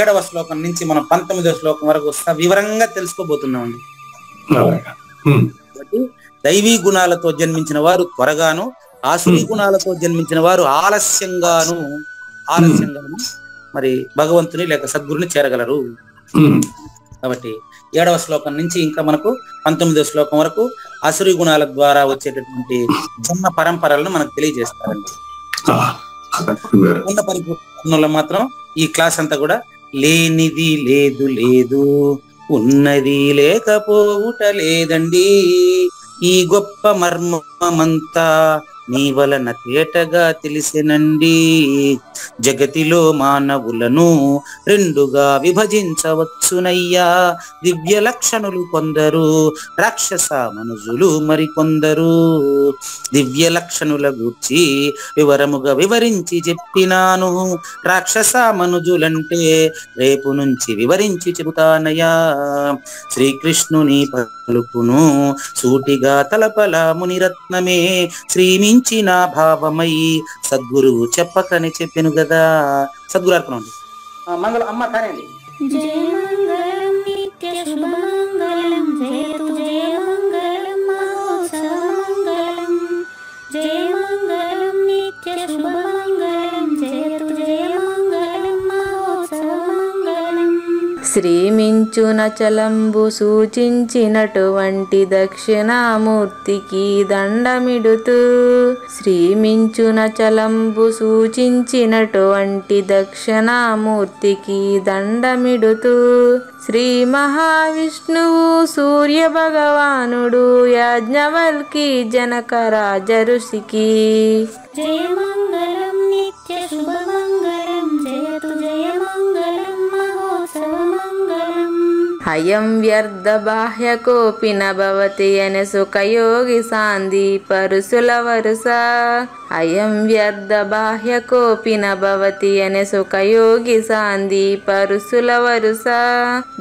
C: 7వ శ్లోకం నుంచి మనం 19వ శ్లోకం వరకు వివరంగా తెలుసుకోబోతున్నామండి.
B: అలాగా. ఉమ్,
C: కాబట్టి దైవీ గుణాలతో జన్మించిన వారు త్వరగాను, ఆసురీ గుణాలతో జన్మించిన వారు ఆలస్యంగాను మరి భగవంతుని లేక సద్గురుని చేరగలరు.
B: ఉమ్.
C: కాబట్టి 7వ శ్లోకం నుంచి ఇంకా మనకు 19వ శ్లోకం వరకు ఆసురీ గుణాల ద్వారా వచ్చేటటువంటి జన్మ పరంపరలను మనకు తెలియజేస్తారండి.
B: ఆ, అలా గురుగారు.
C: ఉన్న పరిపూర్ణంలో మాత్రం ఈ క్లాస్ అంతా కూడా లేనిది లేదు లేదు, ఉన్నది లేకపోవుట లేదండి, ఈ గొప్ప మర్మమంతా నీ వలన తేటగా తెలిసినండి. జగతిలో మానవులను రెండుగా విభజించవచ్చునయ్యా, దివ్య లక్షణులు కొందరు, రాక్షస మనుజులు మరికొందరు. దివ్య లక్షణుల గూర్చి వివరముగా వివరించి చెప్పినాను, రాక్షస మనుజులంటే రేపు నుంచి వివరించి చెబుతానయ్యా. శ్రీకృష్ణుని పలుకును సూటిగా తలపల మునిరత్నమే, శ్రీమించిన భావమై సద్గురువు చెప్పకని చెప్పెను కదా. సద్గురు అర్పణ మంగళం అమ్మ కానండి.
F: జయ మంగళం నిత్య శుభమంగళం, జయతు జయ మంగళం మహోత్సవ మంగళం. జయ మంగళం నిత్య శుభమంగళం, జయతు జయ మంగళం మహోత్సవ మంగళం.
E: శ్రీమించునచలంబు సూచించినటువంటి దక్షిణామూర్తికి దండమిడుతూ శ్రీమించునచలంబు సూచించినటువంటి దక్షిణామూర్తికి దండమిడుతూ శ్రీ మహావిష్ణువు సూర్య భగవానుడు యాజ్ఞవల్కి జనక రాజ ఋషికి
F: జయమంగళం నిత్య శుభమంగళం జయతు జయమంగళం మహోత్సవమంగళం.
E: అయం వ్యర్థ బాహ్యకోపి నభవతి అనే సుఖయోగి సాంది పరుసుల వరుస అయం వ్యర్థ బాహ్యకోపి నభవతి అనే సుఖయోగి సాంది పరుసుల వరుస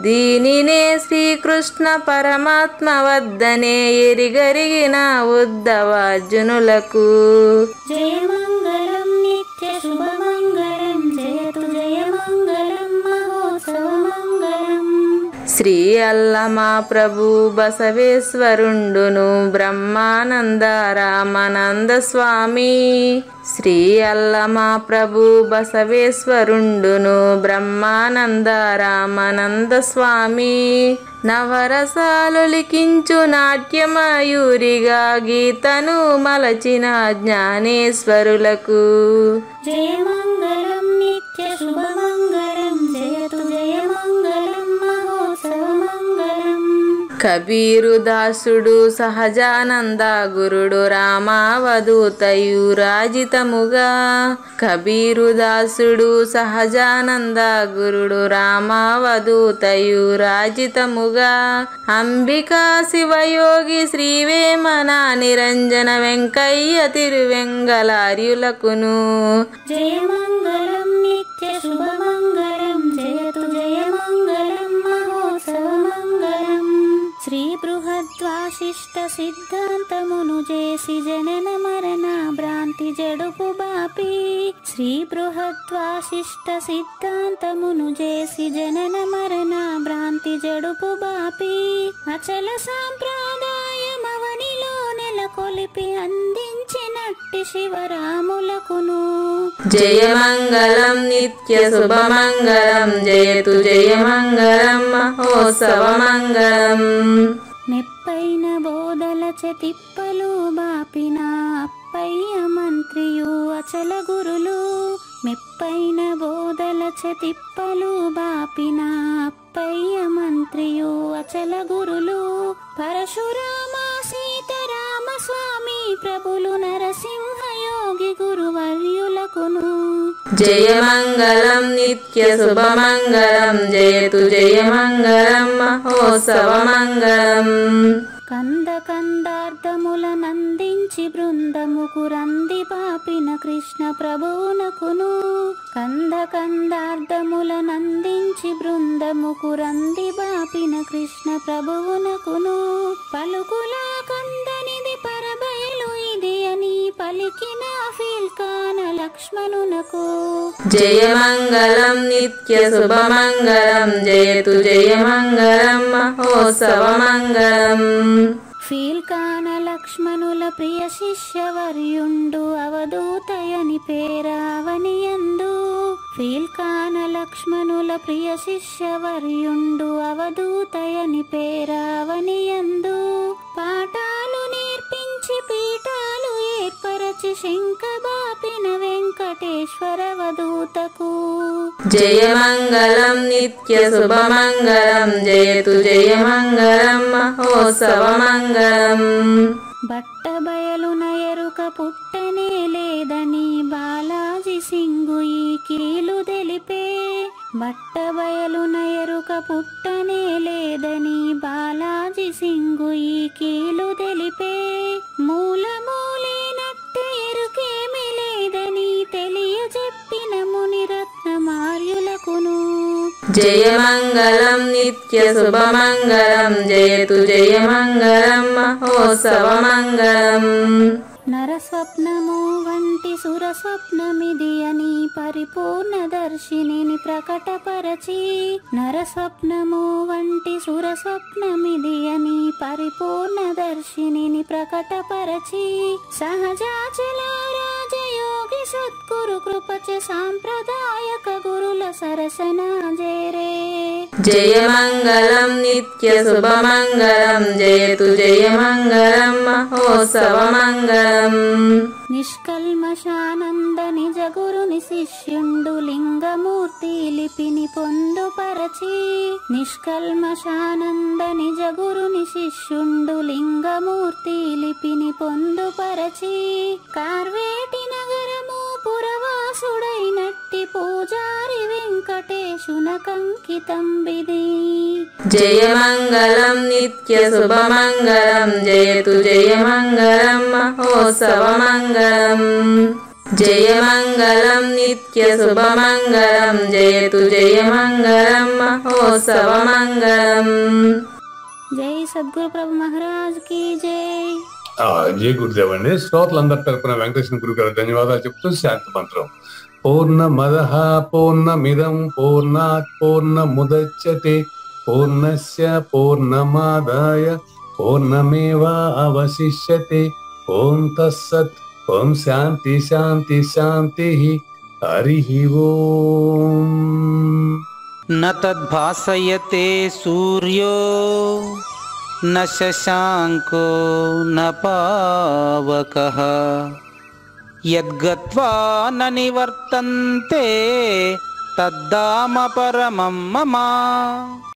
E: దీనినే శ్రీకృష్ణ పరమాత్మ వద్దనే ఎరిగరిగిన ఉద్ధవార్జునులకు
F: జయమంగళం నిత్య శుభమంగళం జయతు జయమంగళం మహోత్సవమంగళం.
E: శ్రీ అల్లమా ప్రభు బసవేశ్వరుండును బ్రహ్మానంద రామానంద స్వామి శ్రీ అల్లమా ప్రభు బసవేశ్వరుండును బ్రహ్మానంద రామానంద స్వామి నవరసాలు లిఖించు నాట్యమయూరిగా గీతను మలచిన జ్ఞానేశ్వరులకు
F: జయమంగళం నిత్య శుభమంగళం జయతు జయమంగళం మహోత్సవమంగళం.
E: కబీరు దాసుడు సహజానంద గురుడు రామావధూతయు రాజితముగా కబీరు దాసుడు సహజానంద గురుడు రామావధూతయు రాజితముగా అంబికా శివయోగి శ్రీవేమన నిరంజన వెంకయ్య తిరువెంగళార్యులకును
F: జయమంగళం నిత్య శుభమంగళం జయతు జయమంగళం మహోత్సవమంగళం. శ్రీ బృహద్వాసిష్ట సిద్ధాంతమును చేసి జనన మరణ భ్రాంతి జడుపు బాపి శ్రీ బృహద్వాసిష్ట సిద్ధాంతమును చేసి జనన మరణ భ్రాంతి జడుపు బాపి అచల సాంప్రదాయమవనిలో నెలకొలిపి అందించినట్టి శివరాములకును
E: జయమంగళం నిత్య శుభమంగళం జయతు జయమంగళం మహోత్సవమంగళం.
F: మెప్పైన బోధల తిప్పలు బాపిన అప్పయ్య మంత్రియు అచల గురులు మెప్పైన బోధల తిప్పలు బాపిన అప్పయ్య మంత్రియు అచల గురులు పరశురామ సీతారామ స్వామి ప్రభులు నరసింహయోగి గురువర్యులకును
E: జయమంగళం నిత్య శుభమంగళం జయతు జయమంగళం మహోత్సవమంగళం.
F: కంద కందార్థముల నందించి బృందముకు రంది పాపిన కృష్ణ ప్రభువునకును కంద కందార్థముల నందించి బృందముకు రంది పాపిన కృష్ణ ప్రభువునకును పలుకులా కందనిది పరబయలు ఇది అని పలికిన ఫీల్కాన లక్ష్మణునకు
E: జయమంగళం నిత్య శుభమంగళం జయతు జయమంగళం మహోత్సవమంగళం.
F: ఫీల్కాన లక్ష్మణుల ప్రియ శిష్యవర్యుండు అవధూతయని పేరావనియందు ఫీల్కాన లక్ష్మణుల ప్రియ శిష్యవర్యుండు అవధూతయని పేరావనియందు పాఠాలు నేర్పించి పీఠాలు ఏర్పరచి శంఖబాపిన వెంకటేశ్వర వధూతకు
E: జయమంగళం నిత్య శుభమంగళం జయతు జయమంగళం మహోత్సవమంగళం.
F: బట్టబయలున ఎరుక పుట్టనే లేదని బాలాజీ సింగు ఈ కీలు తెలిపే బట్టబయలున ఎరుక పుట్టనే లేదని బాలాజీ సింగు ఈ కీలు తెలిపే మూలమూలేనట్టు ఎరుకేమి లేదని తెలియజెప్పిన మునిరత్నమార్యులకును
E: జయమంగళం నిత్య శుభమంగళం జయతు జయమంగళం మహోత్సవమంగళం.
F: నరస్వప్నము వంటి సురస్వప్నమిది అని పరిపూర్ణ దర్శినిని ప్రకటపరచి నరస్వప్నము వంటి సురస్వప్నమిది అని పరిపూర్ణ దర్శినిని ప్రకటపరచి సహజాచల రాజయోగి సద్గురు కృపచ సాంప్రదాయక గురుల సరసన జేరే
E: జయమంగళం నిత్య శుభమంగళం జయతు జయమంగళం మహోత్సవమంగళం.
F: నిష్కల్మషానంద నిజ గురుని శిష్యుండు లింగమూర్తి లిపిని పొందుపరచి. నిష్కల్మషానంద నిజ గురుని శిష్యుండు లింగమూర్తి లిపిని పొందుపరచి. కార్వేటి నగరము పురవాసుడైనట్టి పూజారి వెంకటేశునకంకితం విధి.
E: జయమంగళం నిత్య శుభమంగళం జయతు జయమంగళం మహోత్సవమంగళం. జయమంగళం నిత్య శుభమంగళం జయతు జయమంగళం మహోత్సవమంగళం.
F: జై సద్గురు ప్రభు మహారాజ్ కి జై.
B: జై గురుదేవ్ అండి. శ్రోతలందరి తరపున వెంకటేశ్వర గురు గారు ధన్యవాదాలు చెప్తూ శాంతి మంత్రం. పూర్ణమదః పూర్ణమిదం పూర్ణాత్ పూర్ణముదచ్యతే పూర్ణస్య పూర్ణమాదాయ పూర్ణమేవావశిష్యతే. ఓం తత్సత్. ఓం శాంతి శాంతి శాంతి. హరి ఓం.
D: న తద్భాసయతే సూర్యో న శశాంకో న పావకః యద్గత్వా న నివర్తంతే తద్ధామ పరమం మమ.